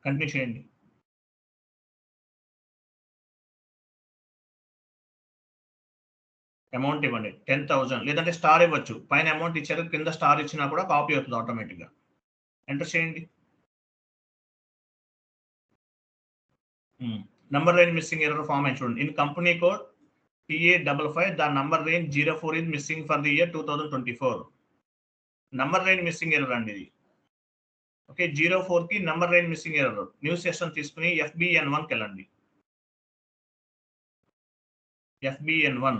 కంటిన్యూ చేయండి. అమౌంట్ ఇవ్వండి 10,000 లేదంటే స్టార్ ఇవ్వచ్చు. పైన అమౌంట్ ఇచ్చారు కింద స్టార్ ఇచ్చినా కూడా కాపీ అవుతుంది ఆటోమేటిక్ గా. ఎంటర్ చేయండి. Number range missing error form అని చూడండి. In company code PA55 the number range 04 is missing for the year 2024. Number range missing error అండి ఇది. ఓకే 04 కి number range missing error. New session తీసుకుని FBN1 కి వెళ్ళండి. FBN1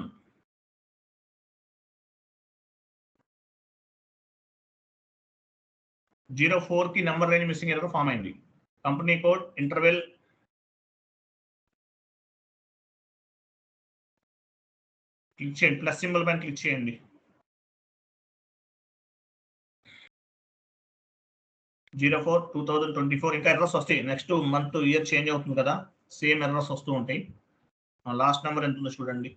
04 కి number range missing error form అయింది. కంపెనీ కోడ్ ఇంటర్వెల్ క్లిక్ చేయండి. Plus symbol పైన క్లిక్ చేయండి. జీరో 04 2024 ఇంకా ఎర్రర్స్ వస్తాయి. నెక్స్ట్ మంత్ ఇయర్ చేంజ్ అవుతుంది కదా, సేమ్ ఎర్రర్స్ వస్తూ ఉంటాయి. లాస్ట్ నెంబర్ ఎంత ఉందో చూడండి.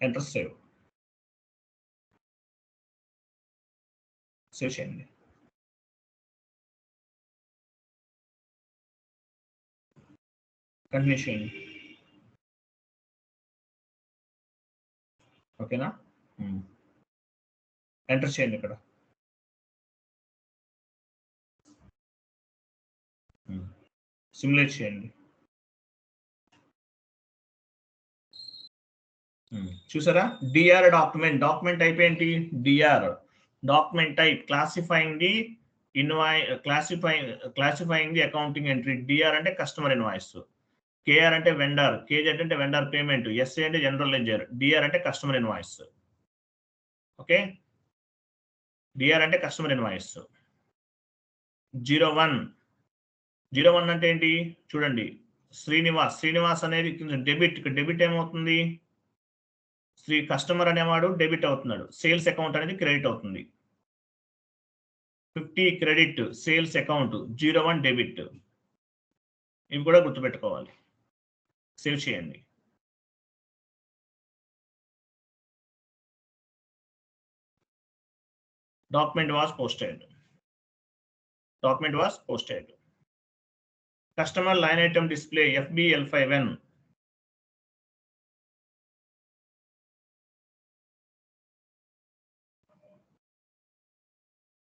ఎంటర్ సేవ్ చేయండి. కంటిన్యూ చేయండి. ఓకేనా? ఎంటర్ చేయండి ఇక్కడ. సిమ్యులేట్ చేయండి. చూసారా? డిఆర్ డాక్యుమెంట్ టైప్ ఏంటి? DR document type classifying the classifying the accounting entry. DR అంటే కస్టమర్ ఇన్వాయిస్, కేఆర్ అంటే వెండర్, కేజెడ్ అంటే వెండర్ పేమెంట్, ఎస్ఏ అంటే జనరల్ లెడ్జర్, డిఆర్ అంటే కస్టమర్ ఇన్వాయిస్. ఓకే, డిఆర్ అంటే కస్టమర్ ఇన్వాయిస్. 01 అంటే ఏంటి చూడండి. శ్రీనివాస్ అనేది డెబిట్ ఏమవుతుంది? కస్టమర్ అనేవాడు డెబిట్ అవుతున్నాడు, సేల్స్ అకౌంట్ అనేది క్రెడిట్ అవుతుంది. 50 క్రెడిట్ సేల్స్ అకౌంట్, 01 డెబిట్. ఇవి కూడా గుర్తుపెట్టుకోవాలి. సేవ్ చేయండి. Document was posted. Customer line item display FBL5N.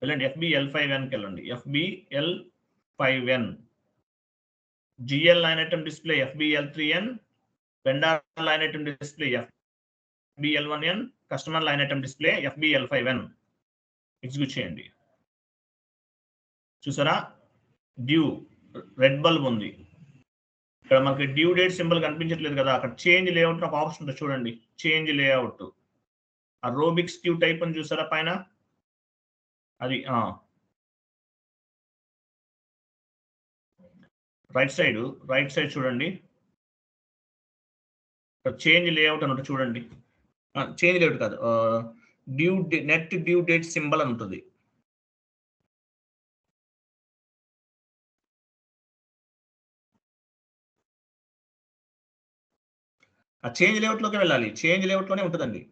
వెళ్ళండి FBL5N కి వెళ్ళండి. FBL5N. GL line item display FBL3N. Vendor line item display FBL1N. Customer line item display FBL5N. Execute చేయండి. చూసారా? Due red bulb ఉంది. ఇక్కడ మనకి డ్యూ డేట్ సింబల్ కనిపించట్లేదు కదా, అక్కడ చేంజ్ లేఅవుట్ ఒక ఆప్షన్ ఉంటుంది చూడండి. చేంజ్ లేఅవుట్, ఆ రోబిక్స్ క్యూ టైప్ అని చూసారా పైన? అది రైట్ సైడ్ చూడండి, చేంజ్ లేఅవుట్ అని ఉంటుంది చూడండి. చేంజ్ లేఅవుట్ కాదు, నెట్ డ్యూ డేట్ సింబల్ అని ఉంటుంది. ఆ చేంజ్ లేఅవుట్లోకి వెళ్ళాలి, చేంజ్ లేఅవుట్లోనే ఉంటుందండి.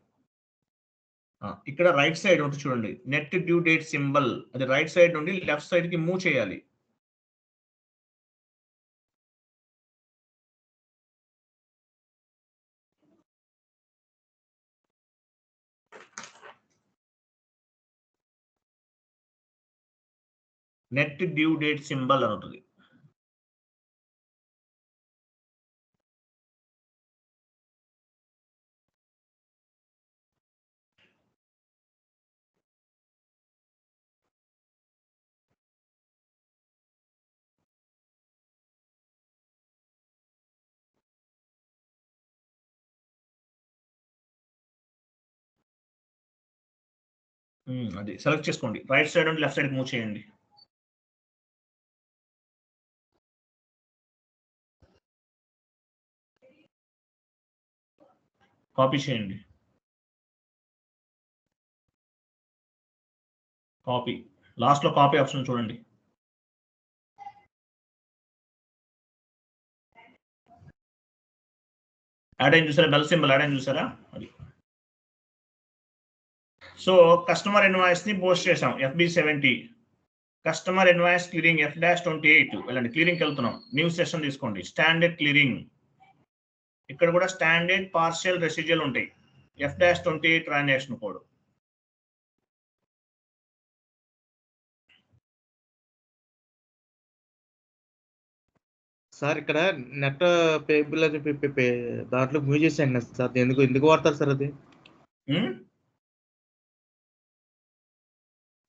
ఇక్కడ రైట్ సైడ్ ఉంటుంది చూడండి, నెట్ డ్యూ డేట్ సింబల్, అది రైట్ సైడ్ నుండి లెఫ్ట్ సైడ్కి మూవ్ చేయాలి. నెట్ డ్యూ డేట్ సింబల్ అని ఉంటుంది. అది సెలెక్ట్ చేసుకోండి, రైట్ సైడ్ నుండి లెఫ్ట్ సైడ్ మూవ్ చేయండి. కాపీ చేయండి, కాపీ, లాస్ట్లో కాపీ ఆప్షన్ చూడండి. యాడ్ అయిన చూసారా, బెల్ సింబల్ యాడ్ అయిన చూసారా, అది. సో కస్టమర్ ఇన్వాయిస్ ని పోస్ట్ చేసాం, FB70 customer invoice clearing F-28. వెళ్ళండి, క్లియరింగ్కి వెళ్తున్నాం, న్యూ సెషన్ తీసుకోండి, స్టాండర్డ్ క్లియరింగ్. ఇక్కడ కూడా స్టాండర్డ్ పార్షియల్ రెసిడ్యూల్ ఉంటాయి, F-28 ట్రాన్సాక్షన్ కోడ్. సార్ ఇక్కడ నెట్ పేబుల్ అని దాంట్లో మూవ్ చేసాం కదా సార్, ఎందుకు వాడతారు సార్ అది?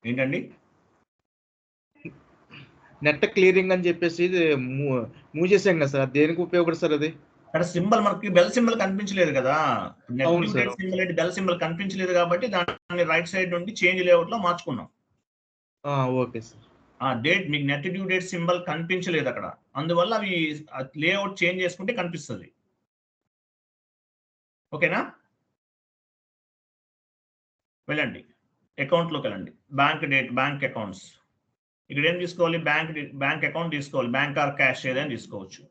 ఏంటండి? నెట్ క్లియరింగ్ అని చెప్పేసి మూవ్ చేసాం కదా సార్, దేనికి ఉపయోగపడుతుంది సార్ అది? అక్కడ సింబల్ మనకి బెల్ సింబల్ కనిపించలేదు కదా, సింబల్ బెల్ సింబల్ కనిపించలేదు కాబట్టి దాన్ని రైట్ సైడ్ నుండి చేంజ్ లేఅవుట్ లో మార్చుకున్నాం. Okay sir. డేట్ మీకు నెట్ డ్యూ డేట్ సింబల్ కనిపించలేదు అక్కడ, అందువల్ల అవి లేఅవుట్ చేంజ్ చేసుకుంటే కనిపిస్తుంది. ఓకేనా? వెళ్ళండి, అకౌంట్లోకి వెళ్ళండి, బ్యాంక్ డేట్, బ్యాంక్ అకౌంట్స్. ఇక్కడ ఏం తీసుకోవాలి, బ్యాంక్ అకౌంట్ తీసుకోవాలి, బ్యాంక్ ఆర్ క్యాష్ ఏదైనా తీసుకోవచ్చు.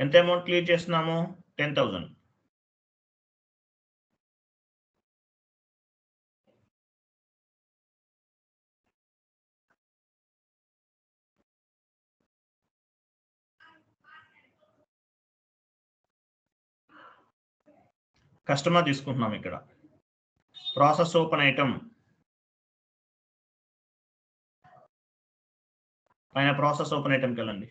ఎంత అమౌంట్ క్లియర్ చేస్తున్నాము? 10,000. కస్టమర్ తీసుకుంటున్నాం, ఇక్కడ ప్రాసెస్ ఓపెన్ ఐటమ్ పైన ప్రాసెస్ ఓపెన్ ఐటమ్కి వెళ్ళండి.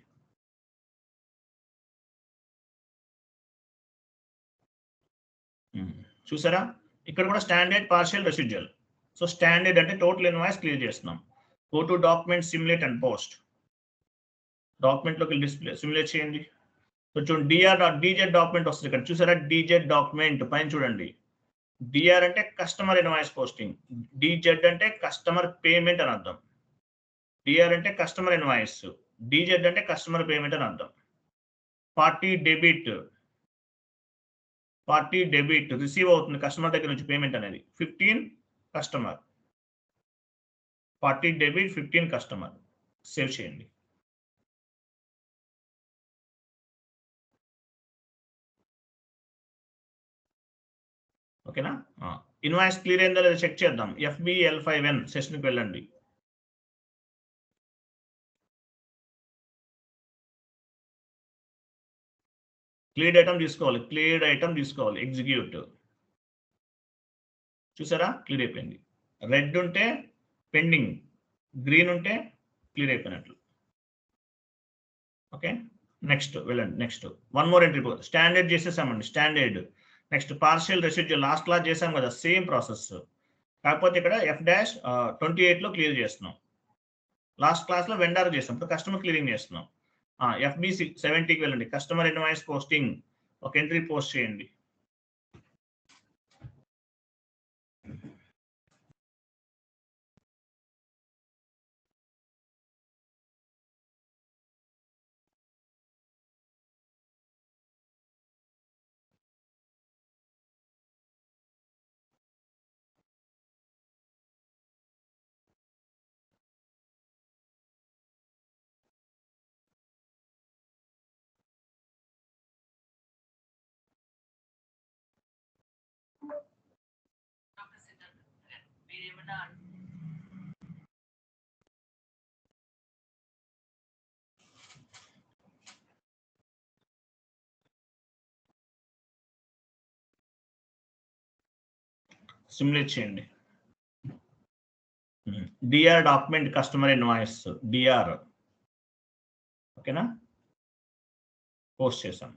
చూసారా, ఇక్కడ కూడా standard partial residual. So standard అంటే టోటల్ ఇన్వాయిస్ క్లియర్ చేస్తున్నాం. Go to document, simulate and post. డాక్యుమెంట్లోకి డిస్ప్లే సిమ్యులేట్ చేయండి. సో చూడండి, DZ డాక్యుమెంట్ వస్తుంది ఇక్కడ, చూసారా, DZ డాక్యుమెంట్ పైన చూడండి. DR అంటే కస్టమర్ ఇన్వాయిస్ పోస్టింగ్, DZ అంటే కస్టమర్ పేమెంట్ అని అర్థం. DR అంటే కస్టమర్ ఇన్వాయిస్, DZ అంటే కస్టమర్ పేమెంట్ అని అర్థం. పార్టీ డెబిట్ రిసీవ్ అవుతుంది కస్టమర్ దగ్గర నుంచి పేమెంట్ అనేది, 15 customer. Party debit 15 customer. Save చేయండి. ఓకేనా? ఇన్వాయిస్ క్లియర్ అయిందో లేదో చెక్ చేద్దాం. FBL5N సెషన్కి వెళ్ళండి. క్లియర్డ్ ఐటమ్ తీసుకోవాలి, ఎగ్జిక్యూట్. చూసారా, క్లియర్ అయిపోయింది. రెడ్ ఉంటే పెండింగ్, గ్రీన్ ఉంటే క్లియర్ అయిపోయినట్లు. ఓకే, నెక్స్ట్ వెళ్ళండి. Next one more entry, standard చేసేసామండి, standard. Next partial residual last class చేసాం కదా, సేమ్ ప్రాసెస్, కాకపోతే ఇక్కడ F-28లో క్లియర్ చేస్తున్నాం. లాస్ట్ క్లాస్లో వెండర్ చేస్తాం, ఇప్పుడు కస్టమర్ క్లియరింగ్ చేస్తున్నాం. FB70కి వెళ్ళండి, కస్టమర్ ఇన్వాయిస్ పోస్టింగ్, ఒక ఎంట్రీ పోస్ట్ చేయండి. సిమ్యులేట్ చేయండి. DR document customer invoice DR. ఓకేనా, పోస్ట్ చేశాం.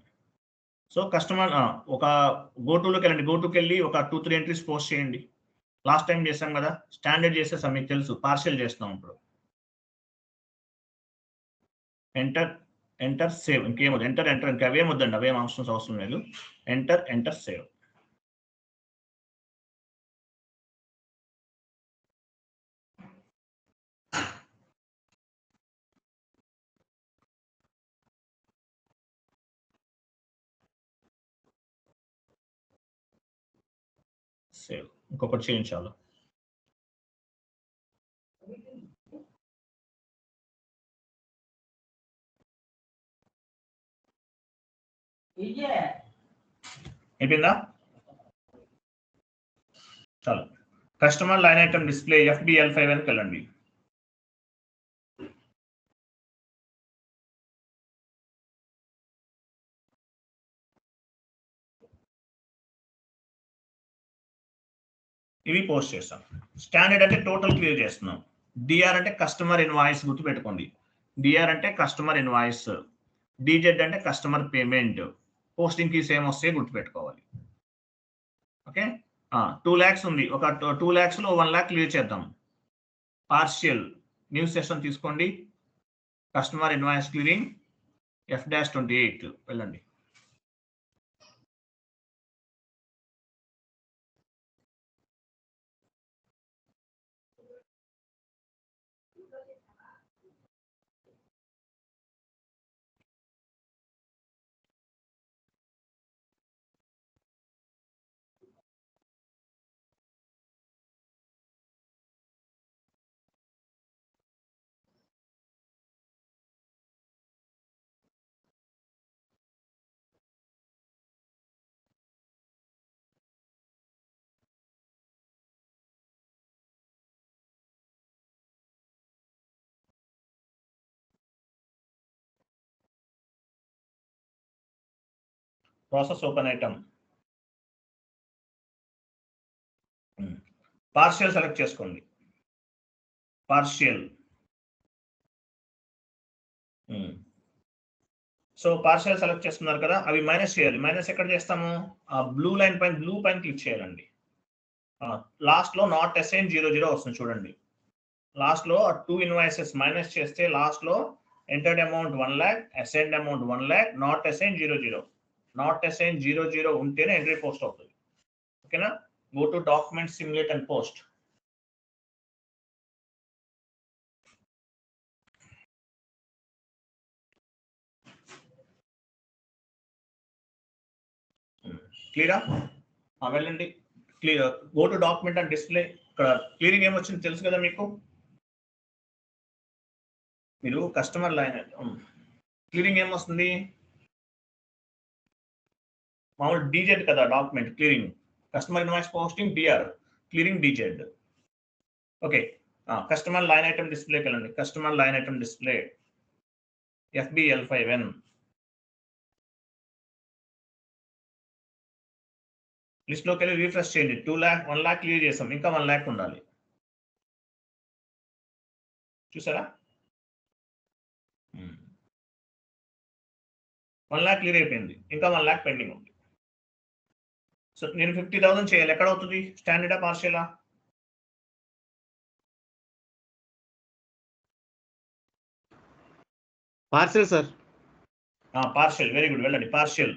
సో కస్టమర్ ఒక గోటులోకి వెళ్ళండి. గోటుకి వెళ్ళి ఒక 2-3 ఎంట్రీస్ పోస్ట్ చేయండి. లాస్ట్ టైం చేసాం కదా, స్టాండర్డ్ చేసేసాం, మీకు తెలుసు. పార్షియల్ చేస్తాం ఇప్పుడు. Enter save. ఇంకేమొద్దు, ఎంటర్ ఇంకా అవేం వద్దండి, అవేం అవసరం లేదు. Enter save. సేవ్. ఇంకొకటి చేయించాలి. అయిపోయిందా? చాలు. Customer line item display FBL5 వెళ్ళండి. ఇవి పోస్ట్ చేస్తాం. స్టాండర్డ్ అంటే టోటల్ క్లియర్ చేస్తున్నాం. డిఆర్ అంటే కస్టమర్ ఇన్వాయిస్, గుర్తుపెట్టుకోండి. డిఆర్ అంటే కస్టమర్ ఇన్వాయిస్, డిజెడ్ అంటే కస్టమర్ పేమెంట్. పోస్టింగ్ కీస్ ఏమొస్తాయి గుర్తుపెట్టుకోవాలి. ఓకే, 2 lakhs ఉంది. ఒక 2 lakhs లో 1 lakh క్లియర్ చేద్దాం. పార్షియల్ న్యూ సెషన్ తీసుకోండి. కస్టమర్ ఇన్వాయిస్ క్లియరింగ్ F-28 వెళ్ళండి. Process open item. Partial select చేసుకోండి. పార్షియల్. సో పార్షియల్ సెలెక్ట్ చేసుకున్నారు కదా, అవి మైనస్ చేయాలి. మైనస్ ఎక్కడ చేస్తాము? ఆ బ్లూ పైన క్లిక్ చేయాలండి. లాస్ట్ లో నాట్ అసైన్ 00 వస్తుంది చూడండి. లాస్ట్ లో 2 ఇన్వాయిసెస్ మైనస్ చేస్తే లాస్ట్ లో entered amount 1 lakh, assigned amount 1 lakh, not assign 00. Not assign 00 ఉంటేనే ఎంట్రీ పోస్ట్ అవుతుంది. ఓకేనా? Go to document, simulate and post. క్లియరా? వెళ్ళండి. Clear. Go to document and display. ఇక్కడ క్లియరింగ్ ఏమొచ్చింది తెలుసు కదా మీకు. మీరు కస్టమర్ లైన్ క్లియరింగ్ ఏమొస్తుంది? మామూలు డిజెడ్ కదా document clearing. Customer invoice posting DR, clearing DZ. Okay, customer line item డిస్ప్లేకి వెళ్ళండి. Customer line item display FBL5N. List లోకి వెళ్ళి రీఫ్రెష్ చేయండి. 2 lakh 1 lakh క్లియర్ చేసాం, ఇంకా 1 lakh ఉండాలి. చూసారా? 1 lakh క్లియర్ అయిపోయింది, ఇంకా 1 lakh పెండింగ్ ఉంది. సో నేను 50,000 చేయాలి. ఎక్కడ అవుతుంది? స్టాండర్డా పార్షియలా? Partial sir. Partial. Very good, వెళ్ళండి. Partial.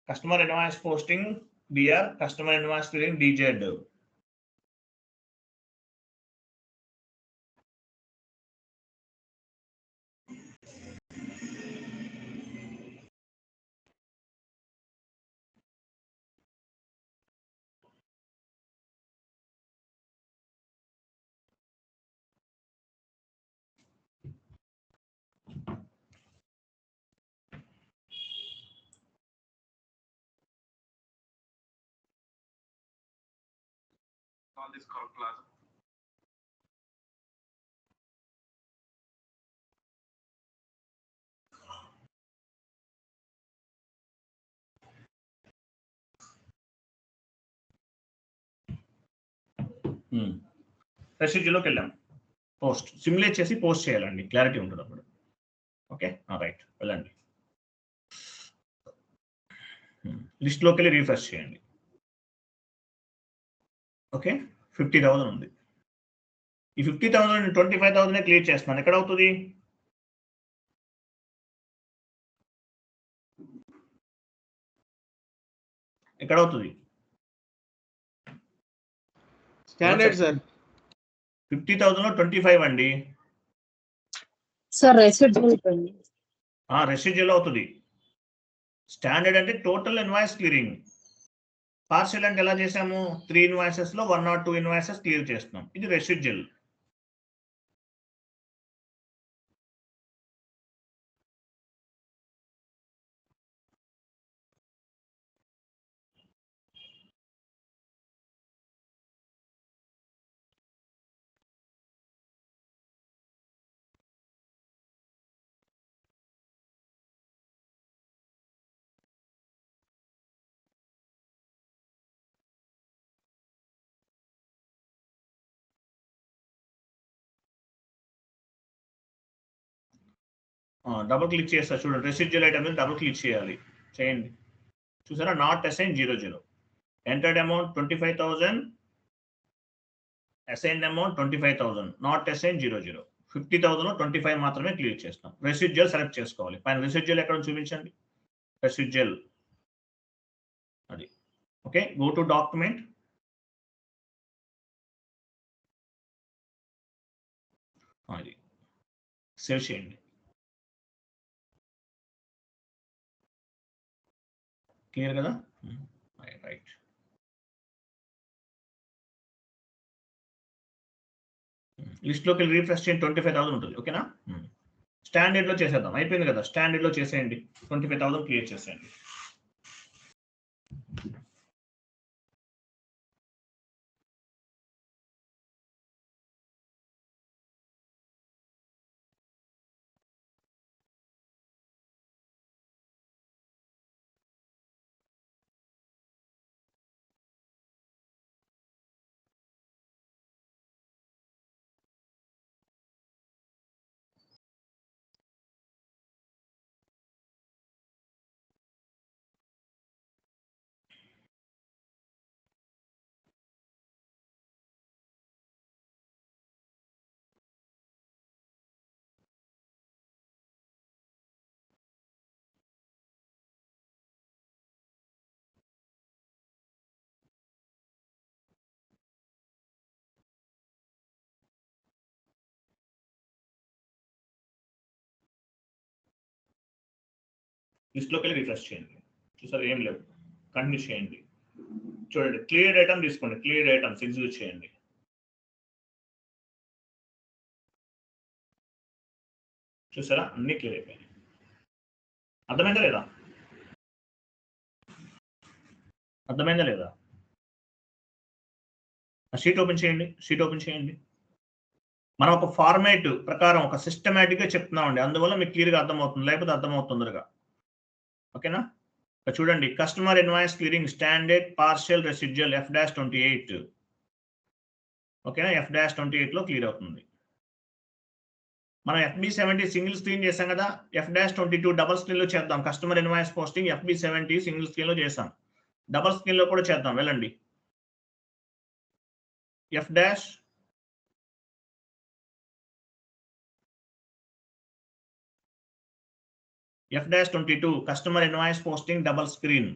Customer invoice posting DR, customer invoice clearing DZ. రెసిడ్యూలోకి వెళ్ళాం. పోస్ట్ సిమ్యులేట్ చేసి పోస్ట్ చేయాలండి, క్లారిటీ ఉంటుంది అప్పుడు. ఓకే రైట్, వెళ్ళండి. లిస్ట్లోకి వెళ్ళి రీఫ్రెష్ చేయండి. ఓకే 50,000 ఉంది. ఈ 50,000 25,000 క్లియర్ చేస్తున్నాను. ఎక్కడ అవుతుంది? ఎక్కడ అవుతుంది? స్టాండర్డ్ సార్ 50,000 లో 25 అండి సార్. రెసిడ్యూల్ రెసిడ్యూల్ అవుతుంది. స్టాండర్డ్ అంటే టోటల్ ఇన్వాయిస్ క్లియరింగ్. పార్షియల్ అంటే ఎలా చేసాము? 3 ఇన్వాయిసెస్ లో 1 or 2 ఇన్వాయిసెస్ క్లియర్ చేస్తున్నాం. ఇది రెసిడ్యూల్. డబుల్ క్లిక్ చేస్తా చూడండి. రెసిడ్యూల్ ఐటమ్ మీద డబుల్ క్లిక్ చేయాలి. చేయండి. చూసారా? Not assign 00. Entered amount 25,000, assigned amount 25,000, not assign 00. 50,000 లో 25 మాత్రమే క్లియర్ చేస్తాం. రెసిడ్యూల్ సెలెక్ట్ చేసుకోవాలి. పైన రెసిడ్యూల్ ఎక్కడ చూపించండి. రెసిడ్యూల్ అది. Okay, go to document. అది సేవ్ చేయండి. క్లియర్ కదా? రైట్. లిస్ట్లోకి వెళ్ళి రీఫ్రెష్ చేయండి. 25,000 ఉంటుంది. ఓకేనా? స్టాండర్డ్ లో చేసేద్దాం. అయిపోయింది కదా? స్టాండర్డ్ లో చేసేయండి. 25,000 క్లియర్ చేసేయండి. లిస్ట్లోకి వెళ్ళి రిఫ్రెష్ చేయండి. చూసారు? ఏం లేవు. కంటిన్యూ చేయండి. చూడండి, క్లియర్ ఐటమ్ తీసుకోండి. క్లియర్ ఐటమ్స్ ఎగ్జిక్యూట్ చేయండి. చూసారా? అన్ని క్లియర్ అయిపోయాయి. అర్థమైందా లేదా? అర్థమైందా లేదా? షీట్ ఓపెన్ చేయండి. షీట్ ఓపెన్ చేయండి. మనం ఒక ఫార్మాట్ ప్రకారం ఒక సిస్టమేటిక్ గా చెప్తున్నామండి. అందువల్ల మీకు క్లియర్గా అర్థమవుతుంది, లేకపోతే అర్థమవుతుంది తొందరగా. ఓకేనా? చూడండి, customer invoice clearing standard partial residual F-28. ఓకేనా? F-28 లో క్లియర్ అవుతుంది. మనం FB70 సింగిల్ స్క్రీన్ చేసాం కదా. F-22 డబుల్ స్క్రీన్ లో చేద్దాం. Customer invoice posting FB70 single screen లో చేసాం. డబుల్ స్క్రీన్ లో కూడా చేద్దాం. వెళ్ళండి. F-22 customer invoice posting double screen.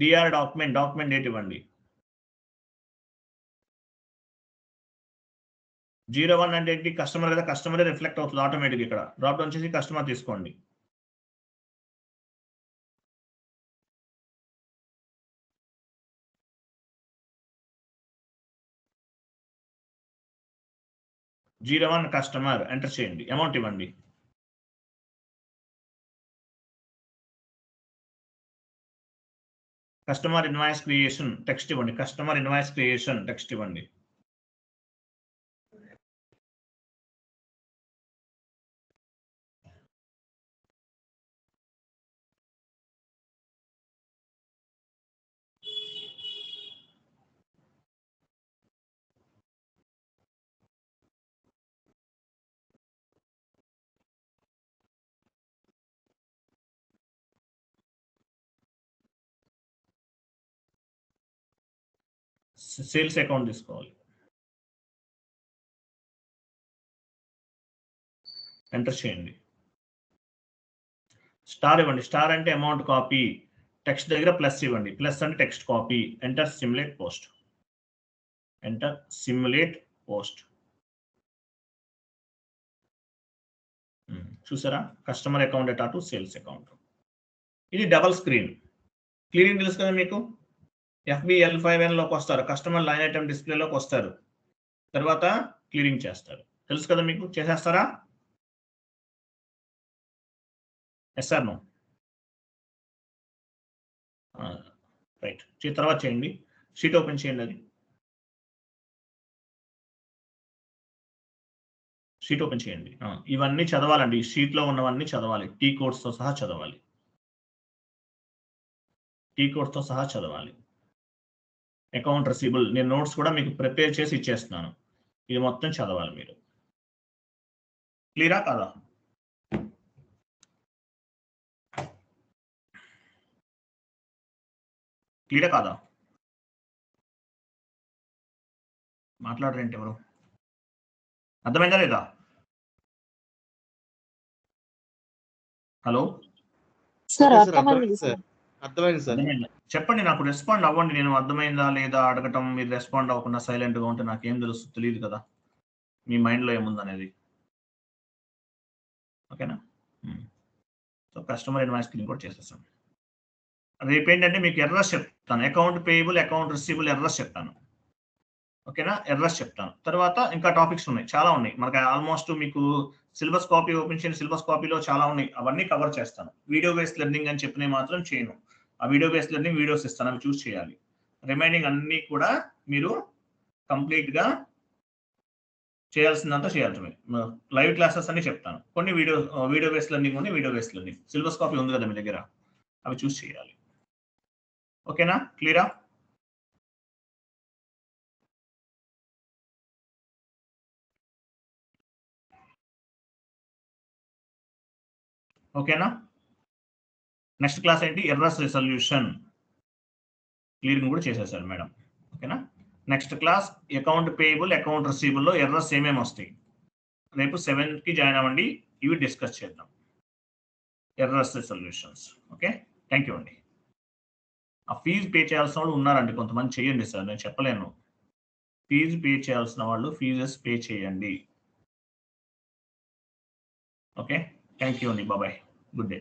DR document date ఇవ్వండి. 01 అంటే ఏంటి? కస్టమర్ కదా, కస్టమరే రిఫ్లెక్ట్ అవుతుంది ఆటోమేటిక్. ఇక్కడ డ్రాప్ డౌన్ చేసి కస్టమర్ తీసుకోండి. G1 కస్టమర్ ఎంటర్ చేయండి. అమౌంట్ ఇవ్వండి. కస్టమర్ ఇన్వాయిస్ క్రియేషన్ టెక్స్ట్ ఇవ్వండి. కస్టమర్ ఇన్వాయిస్ క్రియేషన్ టెక్స్ట్ ఇవ్వండి. సేల్స్ అకౌంట్ తీసుకోవాలి. ఎంటర్ చేయండి. స్టార్ ఇవ్వండి. స్టార్ అంటే అమౌంట్ కాపీ. టెక్స్ట్ దగ్గర ప్లస్ ఇవ్వండి. ప్లస్ అంటే text copy. Enter simulate post. Enter simulate post. చూసారా? Customer account data to sales account. ఇది డబల్ స్క్రీన్. క్లియరింగ్ తెలుసు కదా మీకు. FBL5Nలోకి వస్తారు. కస్టమర్ లైన్ ఐటమ్ డిస్ప్లేలోకి వస్తారు. తర్వాత క్లియరింగ్ చేస్తారు. తెలుసు కదా మీకు. చేసేస్తారా? Yes or no? రైట్. తర్వాత చేయండి. షీట్ ఓపెన్ చేయండి. అది షీట్ ఓపెన్ చేయండి. ఇవన్నీ చదవాలండి. ఈ షీట్లో ఉన్నవన్నీ చదవాలి. టీ కోడ్స్తో సహా చదవాలి. టీ కోడ్స్తో సహా చదవాలి. అకౌంట్ రిసీబుల్ నేను నోట్స్ కూడా మీకు ప్రిపేర్ చేసి ఇచ్చేస్తున్నాను. ఇది మొత్తం చదవాలి మీరు. క్లియరా కాదా? క్లియరా కాదా? మాట్లాడరేంటి ఎవరు? అర్థమైందా లేదా? హలో సార్ అర్థమైంది సార్. చెప్పండి. నాకు రెస్పాండ్ అవ్వండి. నేను అర్థమైందా లేదా అడగటం, మీరు రెస్పాండ్ అవ్వకుండా సైలెంట్గా ఉంటే నాకేం తెలుసు? తెలియదు కదా మీ మైండ్లో ఏముందనేది. ఓకేనా? సో కస్టమర్ ఇన్వాయిస్ క్లియరింగ్ కూడా చేసేస్తాను. రేపు ఏంటంటే మీకు ఎర్రర్స్ చెప్తాను. అకౌంట్ పేయబుల్, అకౌంట్ రిసీబుల్ ఎర్రర్స్ చెప్తాను. ఓకేనా? ఎర్రర్స్ చెప్తాను. తర్వాత ఇంకా టాపిక్స్ ఉన్నాయి, చాలా ఉన్నాయి. మనకి ఆల్మోస్ట్ మీకు సిలబస్ కాపీ ఓపెన్ చేయండి. సిలబస్ కాపీలో చాలా ఉన్నాయి. అవన్నీ కవర్ చేస్తాను. వీడియో బేస్డ్ లెర్నింగ్ అని చెప్పినవి మాత్రం చేయను. ఆ వీడియో బేస్డ్ లెర్నింగ్ వీడియోస్ ఇస్తాను, అవి చూస్ చేయాలి. రిమైనింగ్ అన్నీ కూడా మీరు కంప్లీట్గా చేయాల్సిందంతా చేయాల్సి. లైవ్ క్లాసెస్ అన్ని చెప్తాను. కొన్ని వీడియో బేస్డ్ లెర్నింగ్ ఉంది. Video based learning syllabus copy ఉంది కదా మీ దగ్గర, అవి చూస్ చేయాలి. ఓకేనా? క్లియరా? ఓకేనా? నెక్స్ట్ క్లాస్ ఏంటి? Errors resolution. క్లియరింగ్ కూడా చేసేసారు మేడం. ఓకేనా? Next class account payable, account రిసీబుల్లో ఎర్రర్స్ ఏమేమి వస్తాయి. రేపు 7కి జాయిన్ అవ్వండి. ఇవి డిస్కస్ చేద్దాం. Errors resolutions. Okay, thank you అండి. ఆ ఫీజు పే చేయాల్సిన వాళ్ళు ఉన్నారండి కొంతమంది. చేయండి సార్, నేను చెప్పలేను. ఫీజు పే చేయాల్సిన వాళ్ళు ఫీజెస్ పే చేయండి. ఓకే, థ్యాంక్ యూ అండి. Bye, good day.